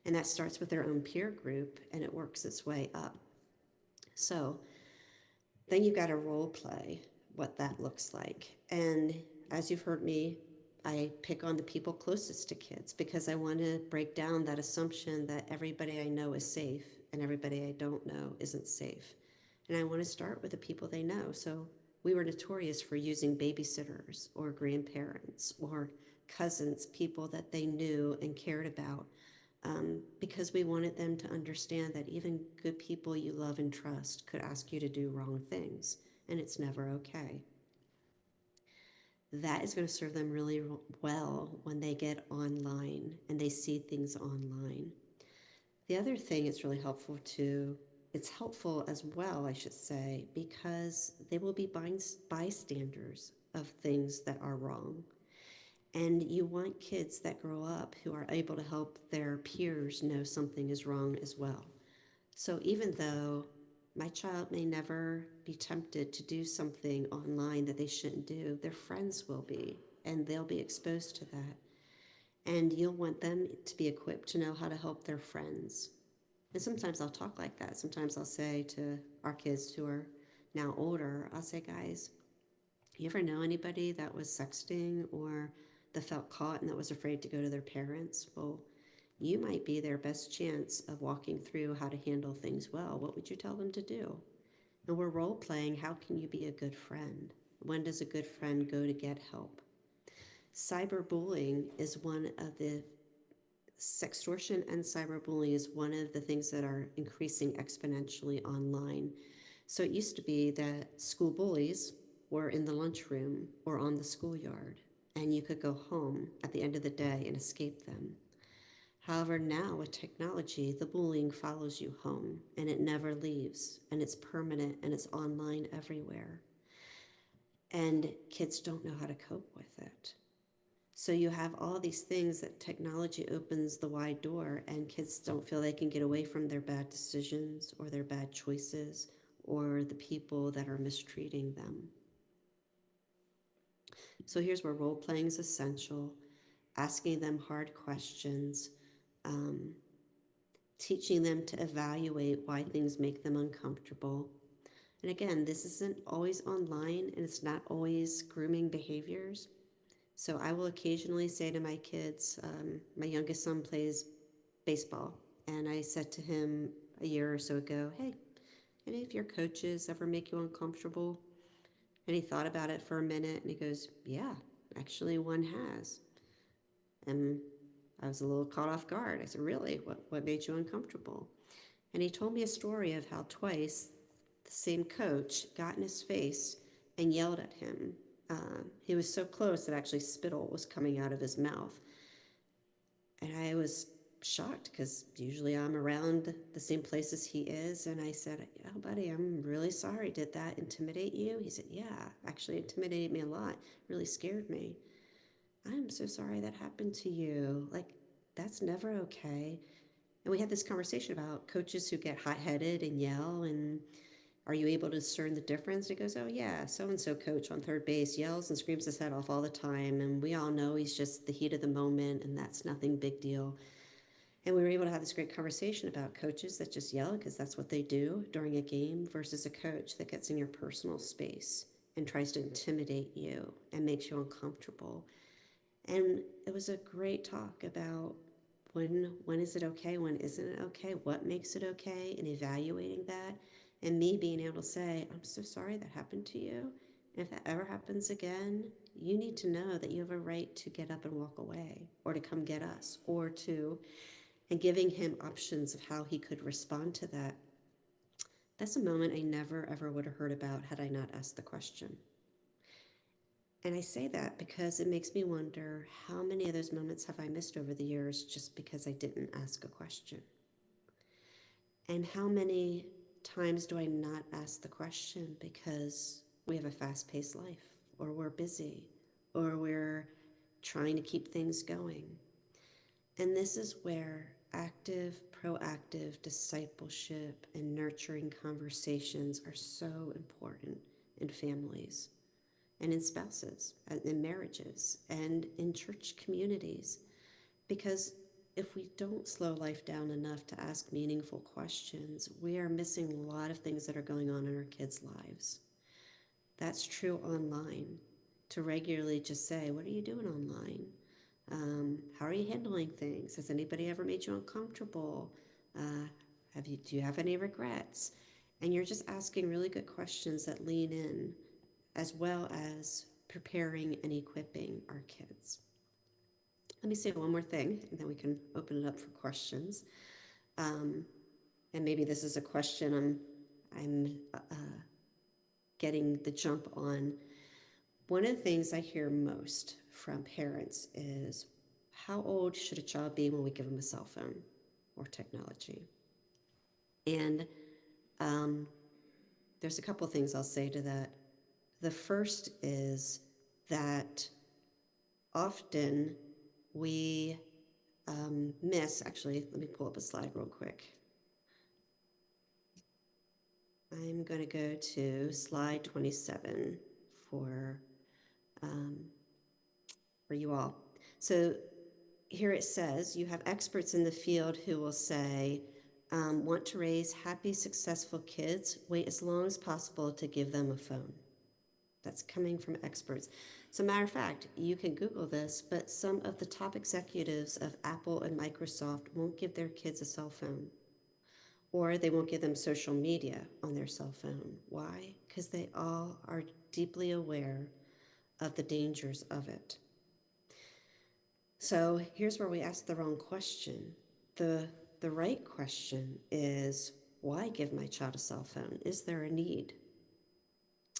And that starts with their own peer group and it works its way up. So then you've got to role play what that looks like. And as you've heard me, I pick on the people closest to kids because I want to break down that assumption that everybody I know is safe and everybody I don't know isn't safe. And I want to start with the people they know. So we were notorious for using babysitters or grandparents or cousins, people that they knew and cared about, because we wanted them to understand that even good people you love and trust could ask you to do wrong things, and it's never okay. That is going to serve them really well when they get online and they see things online. The other thing it's really helpful to, it's helpful as well, I should say, because they will be bystanders of things that are wrong. And you want kids that grow up who are able to help their peers know something is wrong as well. So even though my child may never be tempted to do something online that they shouldn't do, their friends will be, and they'll be exposed to that. And you'll want them to be equipped to know how to help their friends. And sometimes I'll talk like that. Sometimes I'll say to our kids who are now older, I'll say, guys, you ever know anybody that was sexting or that felt caught and that was afraid to go to their parents? Well, you might be their best chance of walking through how to handle things well. What would you tell them to do? And we're role playing, how can you be a good friend? When does a good friend go to get help? Cyberbullying is one of the, sextortion and cyberbullying is one of the things that are increasing exponentially online. So it used to be that school bullies were in the lunchroom or on the schoolyard, and you could go home at the end of the day and escape them. However, now with technology, the bullying follows you home and it never leaves, and it's permanent and it's online everywhere. And kids don't know how to cope with it. So you have all these things that technology opens the wide door, and kids don't feel they can get away from their bad decisions or their bad choices or the people that are mistreating them. So here's where role playing is essential, asking them hard questions, um, teaching them to evaluate why things make them uncomfortable. And again, this isn't always online and it's not always grooming behaviors. So I will occasionally say to my kids, my youngest son plays baseball, and I said to him a year or so ago, hey, any of your coaches ever make you uncomfortable? And he thought about it for a minute and he goes, yeah, actually one has. And I was a little caught off guard. I said, really? What made you uncomfortable? And he told me a story of how twice the same coach got in his face and yelled at him. He was so close that actually spittle was coming out of his mouth. And I was shocked because usually I'm around the same places he is. And I said, oh, buddy, I'm really sorry. Did that intimidate you? He said, yeah, actually intimidated me a lot. Really scared me. I'm so sorry that happened to you. Like, that's never okay. And we had this conversation about coaches who get hot-headed and yell, and are you able to discern the difference? And he goes, oh yeah, so-and-so coach on third base yells and screams his head off all the time, and we all know he's just the heat of the moment, and that's nothing big deal. And we were able to have this great conversation about coaches that just yell because that's what they do during a game versus a coach that gets in your personal space and tries to intimidate you and makes you uncomfortable. And it was a great talk about when is it okay, when isn't it okay, what makes it okay, and evaluating that, and me being able to say, I'm so sorry that happened to you. And if that ever happens again, you need to know that you have a right to get up and walk away, or to come get us, or to, and giving him options of how he could respond to that. That's a moment I never ever would have heard about had I not asked the question. And I say that because it makes me wonder how many of those moments have I missed over the years just because I didn't ask a question? And how many times do I not ask the question because we have a fast paced life, or we're busy, or we're trying to keep things going? And this is where active, proactive discipleship and nurturing conversations are so important in families and in spouses, and in marriages, and in church communities. Because if we don't slow life down enough to ask meaningful questions, we are missing a lot of things that are going on in our kids' lives. That's true online. To regularly just say, what are you doing online? How are you handling things? Has anybody ever made you uncomfortable? Do you have any regrets? And you're just asking really good questions that lean in, as well as preparing and equipping our kids. Let me say one more thing, and then we can open it up for questions. And maybe this is a question I'm getting the jump on. One of the things I hear most from parents is, how old should a child be when we give them a cell phone or technology? And there's a couple things I'll say to that. The first is that often we actually, let me pull up a slide real quick. I'm going to go to slide 27 for you all. So here it says, you have experts in the field who will say, want to raise happy, successful kids, wait as long as possible to give them a phone. That's coming from experts. As a matter of fact, you can Google this, but some of the top executives of Apple and Microsoft won't give their kids a cell phone, or they won't give them social media on their cell phone. Why? Because they all are deeply aware of the dangers of it. So here's where we ask the wrong question. The right question is, why give my child a cell phone? Is there a need?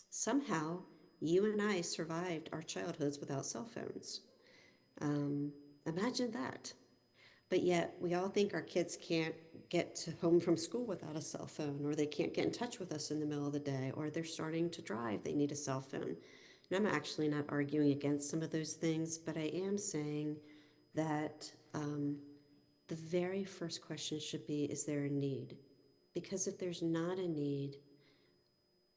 Somehow, you and I survived our childhoods without cell phones. Imagine that. But yet, we all think our kids can't get home from school without a cell phone, or they can't get in touch with us in the middle of the day, or they're starting to drive, they need a cell phone. And I'm actually not arguing against some of those things, but I am saying that the very first question should be, is there a need? Because if there's not a need,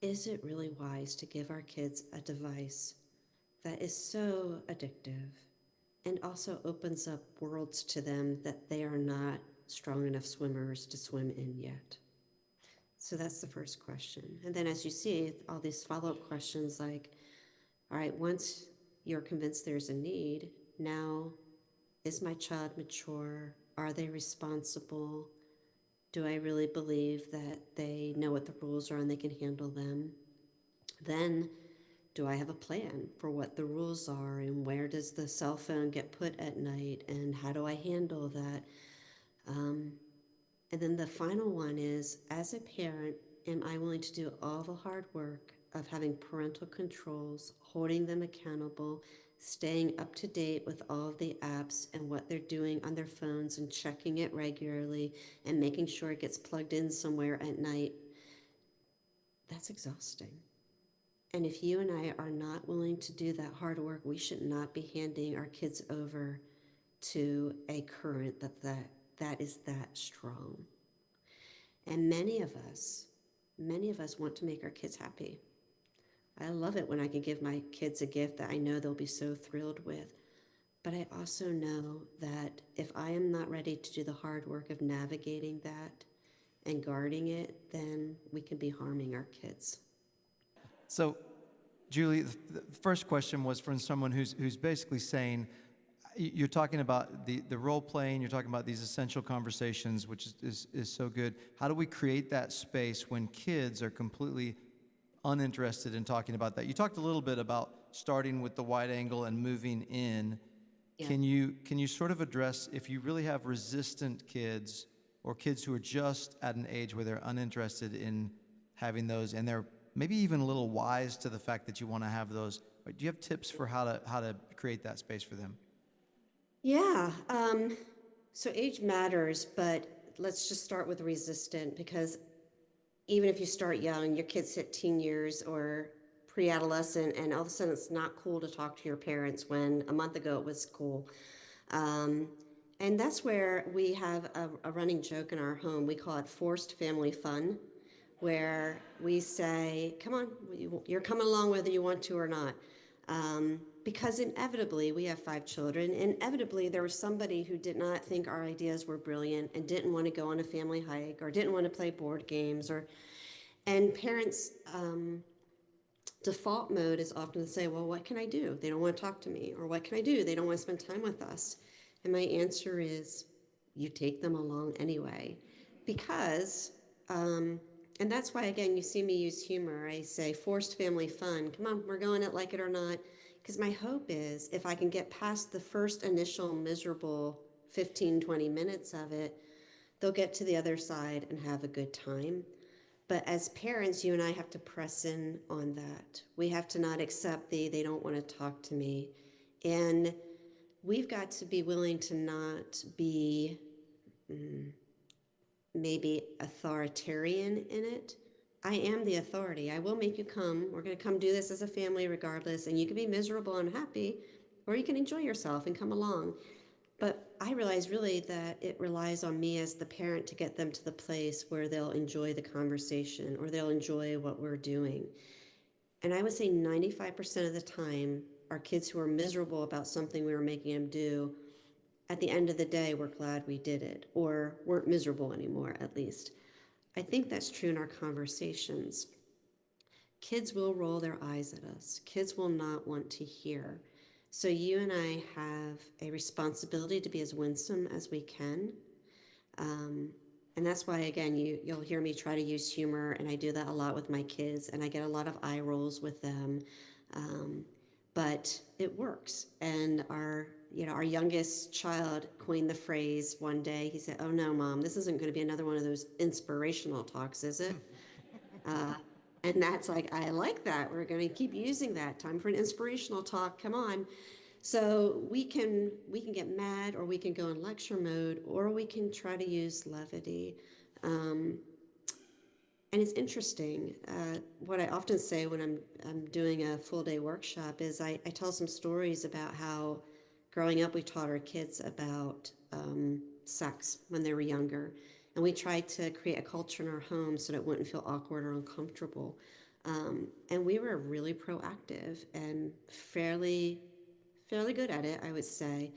is it really wise to give our kids a device that is so addictive and also opens up worlds to them that they are not strong enough swimmers to swim in yet? So that's the first question. And then as you see, all these follow-up questions like, all right, once you're convinced there's a need, now, is my child mature? Are they responsible? Do I really believe that they know what the rules are and they can handle them? Then do I have a plan for what the rules are, and where does the cell phone get put at night, and how do I handle that? And then the final one is, as a parent, am I willing to do all the hard work of having parental controls, holding them accountable, staying up to date with all of the apps and what they're doing on their phones and checking it regularly and making sure it gets plugged in somewhere at night? That's exhausting. And if you and I are not willing to do that hard work, we should not be handing our kids over to a current that is that strong. And many of us want to make our kids happy. I love it when I can give my kids a gift that I know they'll be so thrilled with. But I also know that if I am not ready to do the hard work of navigating that and guarding it, then we can be harming our kids. So, Julie, the first question was from someone who's basically saying, you're talking about the role playing, you're talking about these essential conversations, which is so good. How do we create that space when kids are completely uninterested in talking about that? You talked a little bit about starting with the wide angle and moving in. Yeah. Can you sort of address if you really have resistant kids or kids who are just at an age where they're uninterested in having those, and they're maybe even a little wise to the fact that you want to have those? Do you have tips for how to create that space for them? Yeah, so age matters, but let's just start with resistant, because even if you start young, your kids hit teen years or pre-adolescent, and all of a sudden it's not cool to talk to your parents when a month ago it was cool. And that's where we have a running joke in our home. We call it forced family fun, where we say, come on, you're coming along whether you want to or not. Because inevitably, we have 5 children, inevitably there was somebody who did not think our ideas were brilliant and didn't want to go on a family hike or didn't want to play board games. And parents' default mode is often to say, well, what can I do? They don't want to talk to me. Or what can I do? They don't want to spend time with us. And my answer is, you take them along anyway. Because, and that's why, again, you see me use humor. I say forced family fun. Come on, we're going it like it or not. Because my hope is if I can get past the first initial miserable 15, 20 minutes of it, they'll get to the other side and have a good time. But as parents, you and I have to press in on that. We have to not accept they don't want to talk to me. And we've got to be willing to not be maybe authoritarian in it. I am the authority. I will make you come. We're going to come do this as a family regardless. And you can be miserable and unhappy, or you can enjoy yourself and come along. But I realize really that it relies on me as the parent to get them to the place where they'll enjoy the conversation or they'll enjoy what we're doing. And I would say 95% of the time, our kids who are miserable about something we were making them do, at the end of the day, we're glad we did it, or weren't miserable anymore, at least. I think that's true in our conversations. Kids will roll their eyes at us. Kids will not want to hear. So you and I have a responsibility to be as winsome as we can. And that's why, again, you'll hear me try to use humor, and I do that a lot with my kids, and I get a lot of eye rolls with them. But it works. And our youngest child coined the phrase one day. He said, "Oh no, Mom, this isn't going to be another one of those inspirational talks, is it?" And that's like, I like that. We're going to keep using that. Time for an inspirational talk. Come on. So we can get mad, or we can go in lecture mode, or we can try to use levity. And it's interesting. What I often say when I'm doing a full day workshop is I tell some stories about how growing up we taught our kids about sex when they were younger. And we tried to create a culture in our home so that it wouldn't feel awkward or uncomfortable. And we were really proactive and fairly good at it, I would say.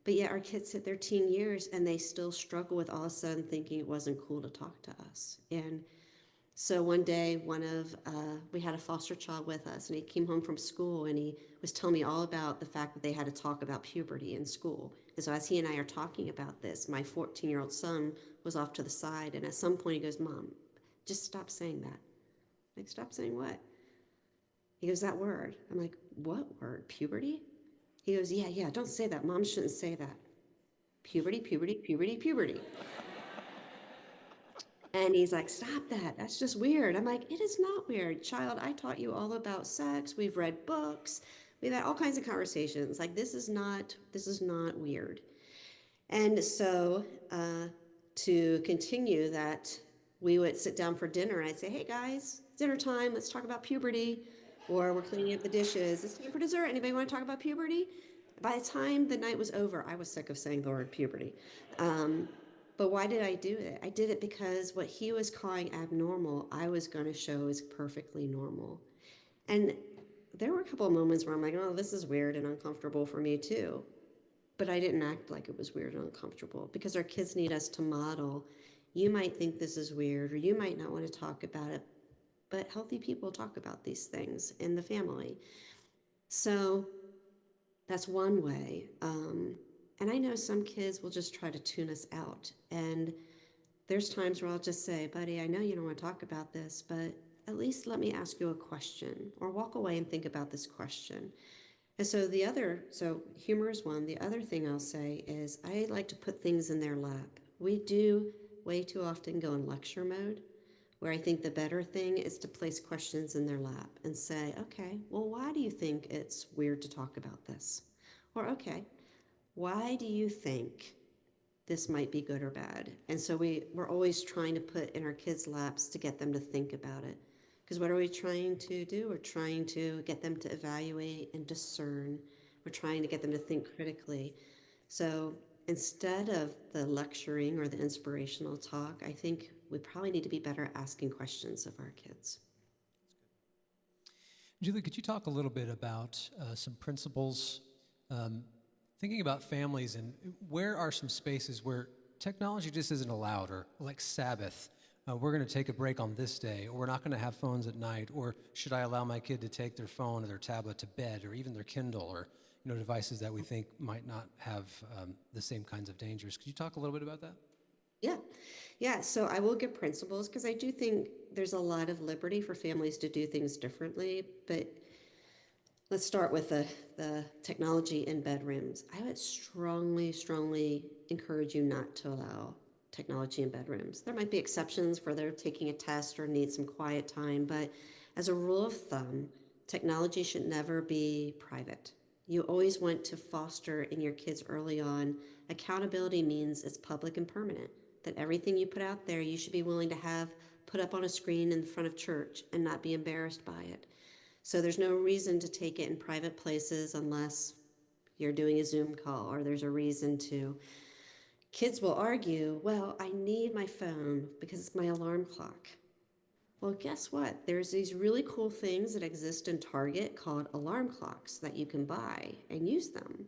But yet our kids hit their teen years and they still struggle with all of a sudden thinking it wasn't cool to talk to us. And so one day, we had a foster child with us, and he came home from school, and he was telling me all about the fact that they had to talk about puberty in school. And so as he and I are talking about this, my 14-year-old son was off to the side, and at some point he goes, "Mom, just stop saying that." Like, "Stop saying what?" He goes, that word. I'm like, what word? Puberty? He goes, yeah, don't say that. Mom shouldn't say that. Puberty, puberty, puberty, puberty. And he's like, stop that. That's just weird. I'm like, it is not weird. Child, I taught you all about sex. We've read books. We've had all kinds of conversations. Like, this is not weird. And so to continue that, we would sit down for dinner and I'd say, hey guys, dinner time, let's talk about puberty. Or we're cleaning up the dishes. It's time for dessert. Anybody want to talk about puberty? By the time the night was over, I was sick of saying the word puberty. Um, but why did I do it? I did it because what he was calling abnormal, I was going to show is perfectly normal. And there were a couple of moments where I'm like, oh, this is weird and uncomfortable for me too. But I didn't act like it was weird and uncomfortable because our kids need us to model. You might think this is weird or you might not want to talk about it, but healthy people talk about these things in the family. So that's one way. And I know some kids will just try to tune us out. And there's times where I'll just say, buddy, I know you don't want to talk about this, but at least let me ask you a question or walk away and think about this question. And so humor is one. The other thing I'll say is I like to put things in their lap. We do way too often go in lecture mode, where I think the better thing is to place questions in their lap and say, okay, well, why do you think it's weird to talk about this? Or, okay, why do you think this might be good or bad? And so we're always trying to put in our kids' laps to get them to think about it. Because what are we trying to do? We're trying to get them to evaluate and discern. We're trying to get them to think critically. So instead of the lecturing or the inspirational talk, I think we probably need to be better at asking questions of our kids. Julie, could you talk a little bit about some principles, thinking about families, and where are some spaces where technology just isn't allowed, or like Sabbath, we're going to take a break on this day, or we're not going to have phones at night, or should I allow my kid to take their phone or their tablet to bed, or even their Kindle, or devices that we think might not have the same kinds of dangers. Could you talk a little bit about that? Yeah. Yeah. So I will give principles because I do think there's a lot of liberty for families to do things differently. But let's start with the technology in bedrooms. I would strongly, strongly encourage you not to allow technology in bedrooms. There might be exceptions for they're taking a test or need some quiet time, but as a rule of thumb, technology should never be private. You always want to foster in your kids early on. Accountability means it's public and permanent, that everything you put out there, you should be willing to have put up on a screen in front of church and not be embarrassed by it. So there's no reason to take it in private places unless you're doing a Zoom call or there's a reason to. Kids will argue, well, I need my phone because it's my alarm clock. Well, guess what? There's these really cool things that exist in Target called alarm clocks that you can buy and use them.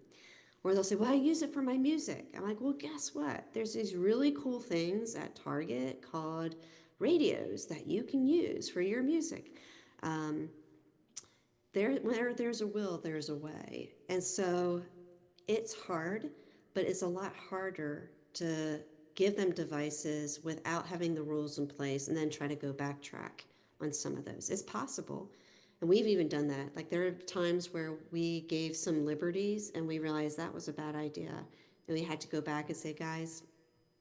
Or they'll say, well, I use it for my music. I'm like, well, guess what? There's these really cool things at Target called radios that you can use for your music. Where there's a will, there's a way. And so it's hard, but it's a lot harder to give them devices without having the rules in place and then try to go backtrack on some of those. It's possible. And we've even done that. Like there are times where we gave some liberties and we realized that was a bad idea. And we had to go back and say, guys,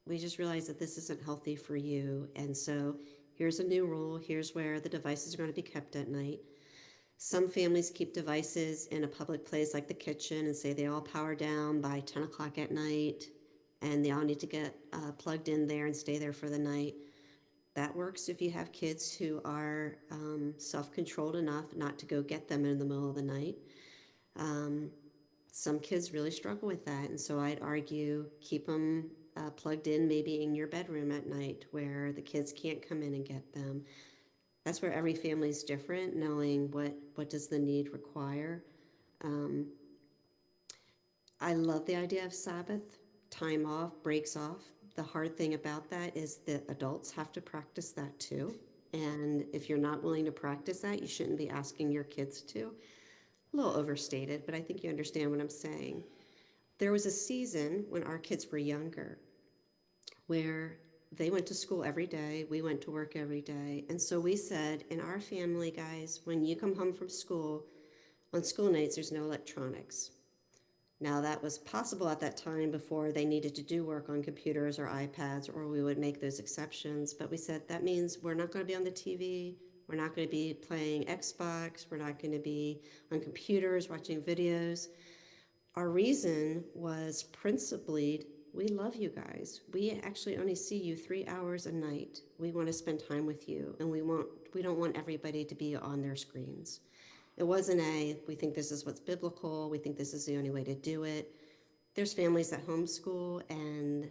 we just realized that this isn't healthy for you. And so here's a new rule. Here's where the devices are going to be kept at night. Some families keep devices in a public place like the kitchen and say they all power down by 10 o'clock at night and they all need to get plugged in there and stay there for the night. That works if you have kids who are self-controlled enough not to go get them in the middle of the night. Some kids really struggle with that, and so I'd argue keep them plugged in maybe in your bedroom at night where the kids can't come in and get them. That's where every family is different, knowing what does the need require. I love the idea of Sabbath, time off, breaks off. The hard thing about that is that adults have to practice that too. And if you're not willing to practice that, you shouldn't be asking your kids to. A little overstated, but I think you understand what I'm saying. There was a season when our kids were younger where they went to school every day. We went to work every day. And so we said, in our family, guys, when you come home from school, on school nights, there's no electronics. Now, that was possible at that time before they needed to do work on computers or iPads, or we would make those exceptions. But we said that means we're not going to be on the TV. We're not going to be playing Xbox. We're not going to be on computers watching videos. Our reason was principally, we love you guys. We actually only see you 3 hours a night. We want to spend time with you, and we don't want everybody to be on their screens. It wasn't we think this is what's biblical, we think this is the only way to do it. There's families that homeschool and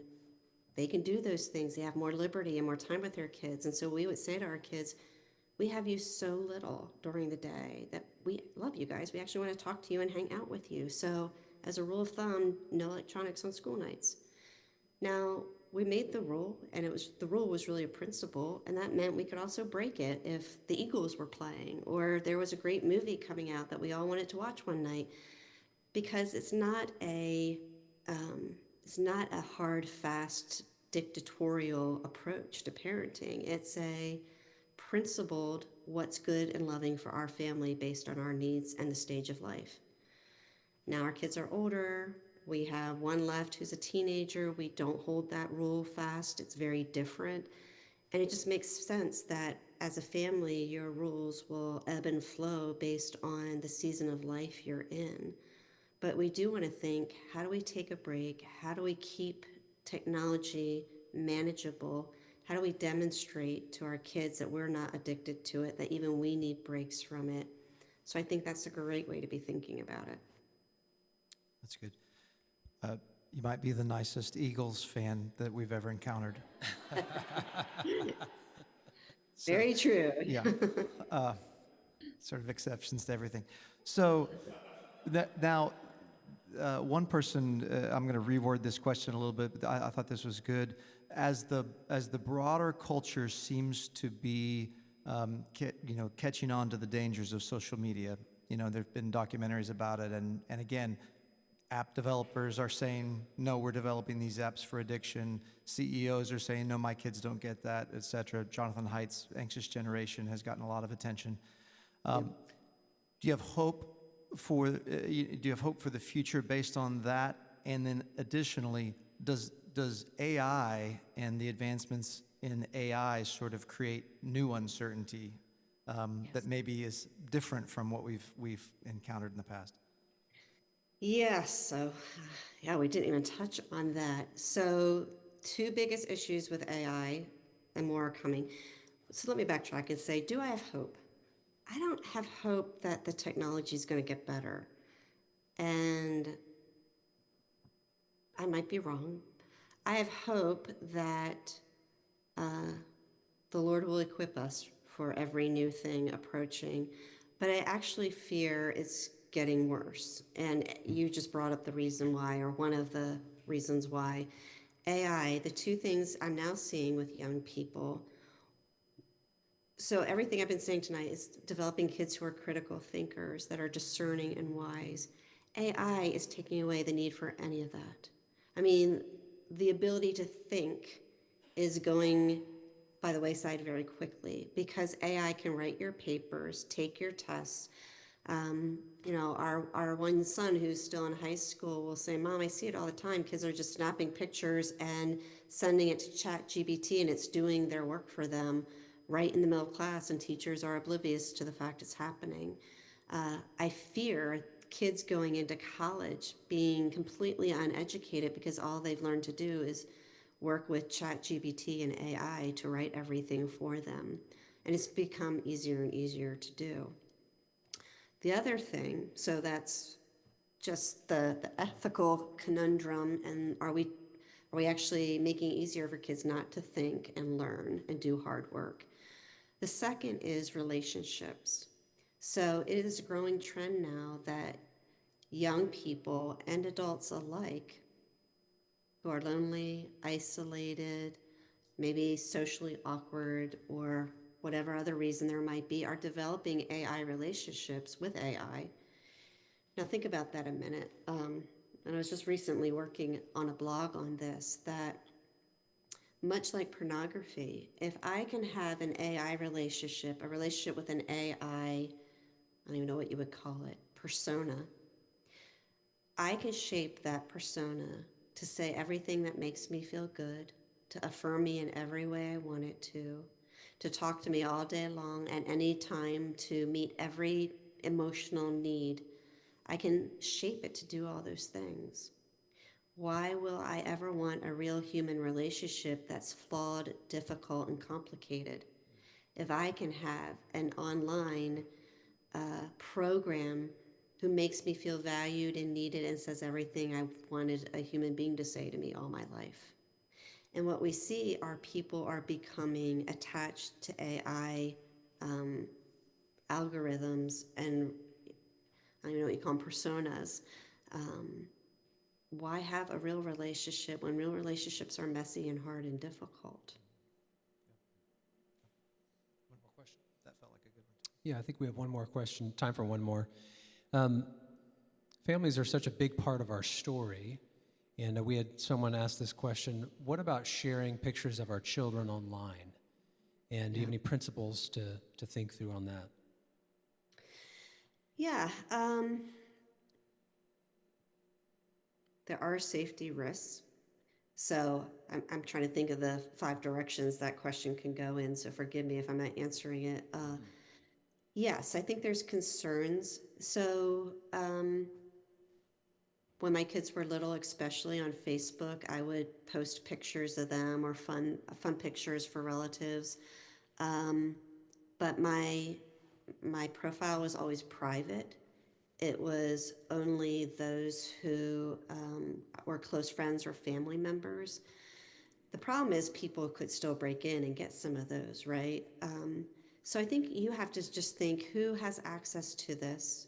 they can do those things. They have more liberty and more time with their kids. And so we would say to our kids, we have you so little during the day that we love you guys. We actually want to talk to you and hang out with you. So as a rule of thumb, no electronics on school nights. Now, we made the rule, and the rule was really a principle, and that meant we could also break it if the Eagles were playing or there was a great movie coming out that we all wanted to watch one night, because it's not a hard, fast, dictatorial approach to parenting. It's a principled, what's good and loving for our family based on our needs and the stage of life. Now our kids are older. We have one left who's a teenager. We don't hold that rule fast. It's very different. And it just makes sense that as a family, your rules will ebb and flow based on the season of life you're in. But we do want to think, how do we take a break? How do we keep technology manageable? How do we demonstrate to our kids that we're not addicted to it, that even we need breaks from it? So I think that's a great way to be thinking about it. That's good. You might be the nicest Eagles fan that we've ever encountered. Very true. Yeah. Sort of exceptions to everything. So now, one person, I'm going to reword this question a little bit, but I thought this was good. As the broader culture seems to be, catching on to the dangers of social media, there've been documentaries about it, and again, app developers are saying, no, we're developing these apps for addiction. CEOs are saying, no, my kids don't get that, et cetera. Jonathan Haidt's Anxious Generation has gotten a lot of attention. Do you have hope for the future based on that? And then additionally, does AI and the advancements in AI sort of create new uncertainty that maybe is different from what we've encountered in the past? Yes, so we didn't even touch on that. So, two biggest issues with AI, and more are coming. So let me backtrack and say, do I have hope? I don't have hope that the technology is going to get better. And I might be wrong. I have hope that the Lord will equip us for every new thing approaching. But I actually fear it's getting worse. And you just brought up the reason why, or one of the reasons why. AI, the two things I'm now seeing with young people. So everything I've been saying tonight is developing kids who are critical thinkers, that are discerning and wise. AI is taking away the need for any of that. I mean, the ability to think is going by the wayside very quickly because AI can write your papers, take your tests. Our one son who's still in high school will say, Mom, I see it all the time. Kids are just snapping pictures and sending it to ChatGPT, and it's doing their work for them right in the middle of class, and teachers are oblivious to the fact it's happening. I fear kids going into college being completely uneducated because all they've learned to do is work with ChatGPT and AI to write everything for them. And it's become easier and easier to do. The other thing, so that's just the ethical conundrum, and are we actually making it easier for kids not to think and learn and do hard work? The second is relationships. So it is a growing trend now that young people and adults alike who are lonely, isolated, maybe socially awkward, or whatever other reason there might be, are developing AI relationships with AI. Now think about that a minute. And I was just recently working on a blog on this, that Much like pornography, if I can have an AI relationship, a relationship with an AI, I don't even know what you would call it, persona, I can shape that persona to say everything that makes me feel good, to affirm me in every way I want it to talk to me all day long at any time, to meet every emotional need. I can shape it to do all those things. Why will I ever want a real human relationship that's flawed, difficult, and complicated? If I can have an online program who makes me feel valued and needed and says everything I wanted a human being to say to me all my life. And what we see are people are becoming attached to AI algorithms and I don't even know what you call them, personas. Why have a real relationship when real relationships are messy and hard and difficult? One more question. That felt like a good one. Yeah, I think we have one more question, time for one more. Families are such a big part of our story, and we had someone ask this question, what about sharing pictures of our children online? And do you have any principles to think through on that? Yeah, there are safety risks. So I'm trying to think of the 5 directions that question can go in. So forgive me if I'm not answering it. Yes, I think there's concerns. So when my kids were little, especially on Facebook, I would post pictures of them or fun pictures for relatives. But my profile was always private. It was only those who were close friends or family members. The problem is people could still break in and get some of those, right? So I think you have to just think who has access to this?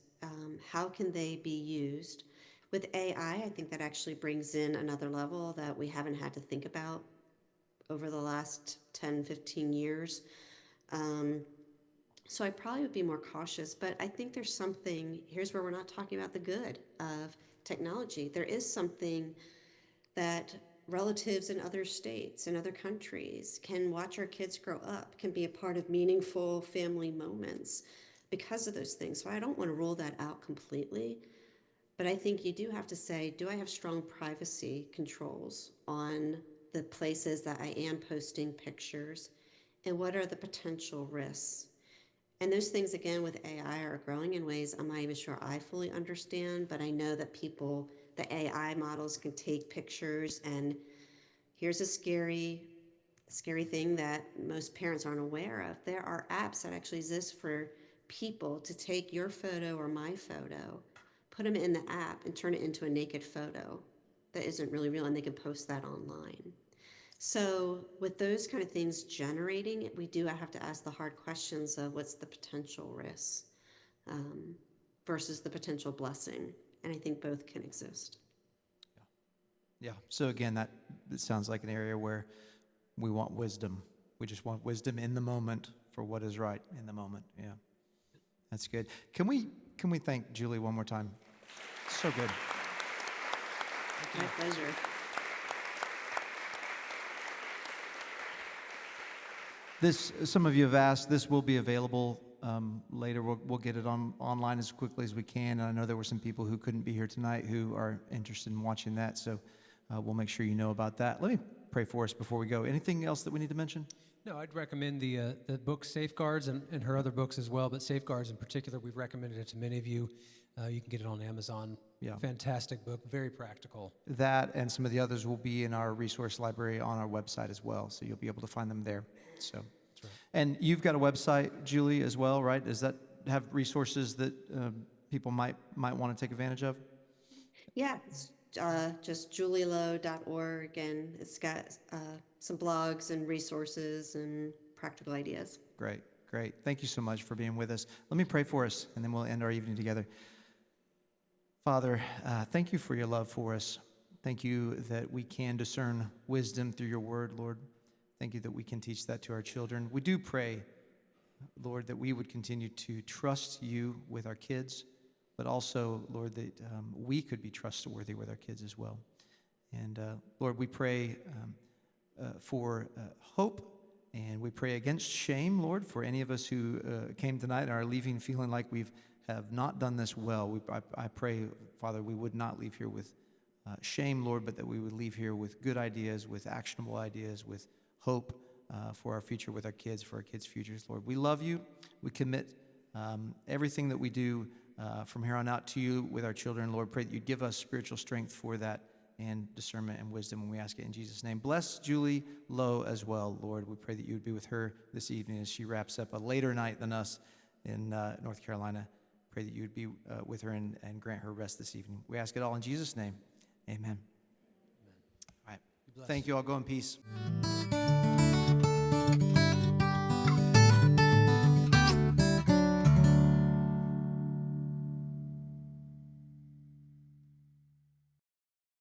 How can they be used? With AI, I think that actually brings in another level that we haven't had to think about over the last 10, 15 years. So I probably would be more cautious, but I think there's something, here's where we're not talking about the good of technology. There is something that relatives in other states and other countries can watch our kids grow up, can be a part of meaningful family moments because of those things. So I don't want to rule that out completely, but I think you do have to say, do I have strong privacy controls on the places that I am posting pictures? And what are the potential risks? And those things, again, with AI are growing in ways I'm not even sure I fully understand, but I know that the AI models can take pictures, and here's a scary thing that most parents aren't aware of. There are apps that actually exist for people to take your photo or my photo, put them in the app, and turn it into a naked photo that isn't really real, and they can post that online. So with those kind of things generating, we do have to ask the hard questions of what's the potential risk versus the potential blessing. And I think both can exist. Yeah. So again, it sounds like an area where we want wisdom. We just want wisdom in the moment for what is right in the moment. Yeah. That's good. Can we thank Julie one more time? So good. My pleasure. Some of you have asked, this will be available later. We'll get it online as quickly as we can. And I know there were some people who couldn't be here tonight who are interested in watching that. So we'll make sure you know about that. Let me pray for us before we go. Anything else that we need to mention? No, I'd recommend the book Safeguards and her other books as well, but Safeguards in particular, we've recommended it to many of you. You can get it on Amazon. Yeah. Fantastic book, very practical. That and some of the others will be in our resource library on our website as well, so you'll be able to find them there. So, That's right. And you've got a website, Julie, as well, right? Does that have resources that people might want to take advantage of? Yeah, it's just julielowe.org, and it's got some blogs and resources and practical ideas. Great. Thank you so much for being with us. Let me pray for us, and then we'll end our evening together. Father, thank you for your love for us. Thank you that we can discern wisdom through your word, Lord. Thank you that we can teach that to our children. We do pray, Lord, that we would continue to trust you with our kids, but also, Lord, that we could be trustworthy with our kids as well. And Lord, we pray for hope. And we pray against shame, Lord, for any of us who came tonight and are leaving feeling like we have not done this well. I pray, Father, we would not leave here with shame, Lord, but that we would leave here with good ideas, with actionable ideas, with hope for our future, with our kids, for our kids' futures, Lord. We love you. We commit everything that we do from here on out to you with our children, Lord. Pray that you give us spiritual strength for that and discernment and wisdom when we ask it in Jesus' name. Bless Julie Lowe as well, Lord. We pray that you would be with her this evening as she wraps up a later night than us in North Carolina. Pray that you would be with her and grant her rest this evening. We ask it all in Jesus' name. Amen. All right. Thank you all. Go in peace.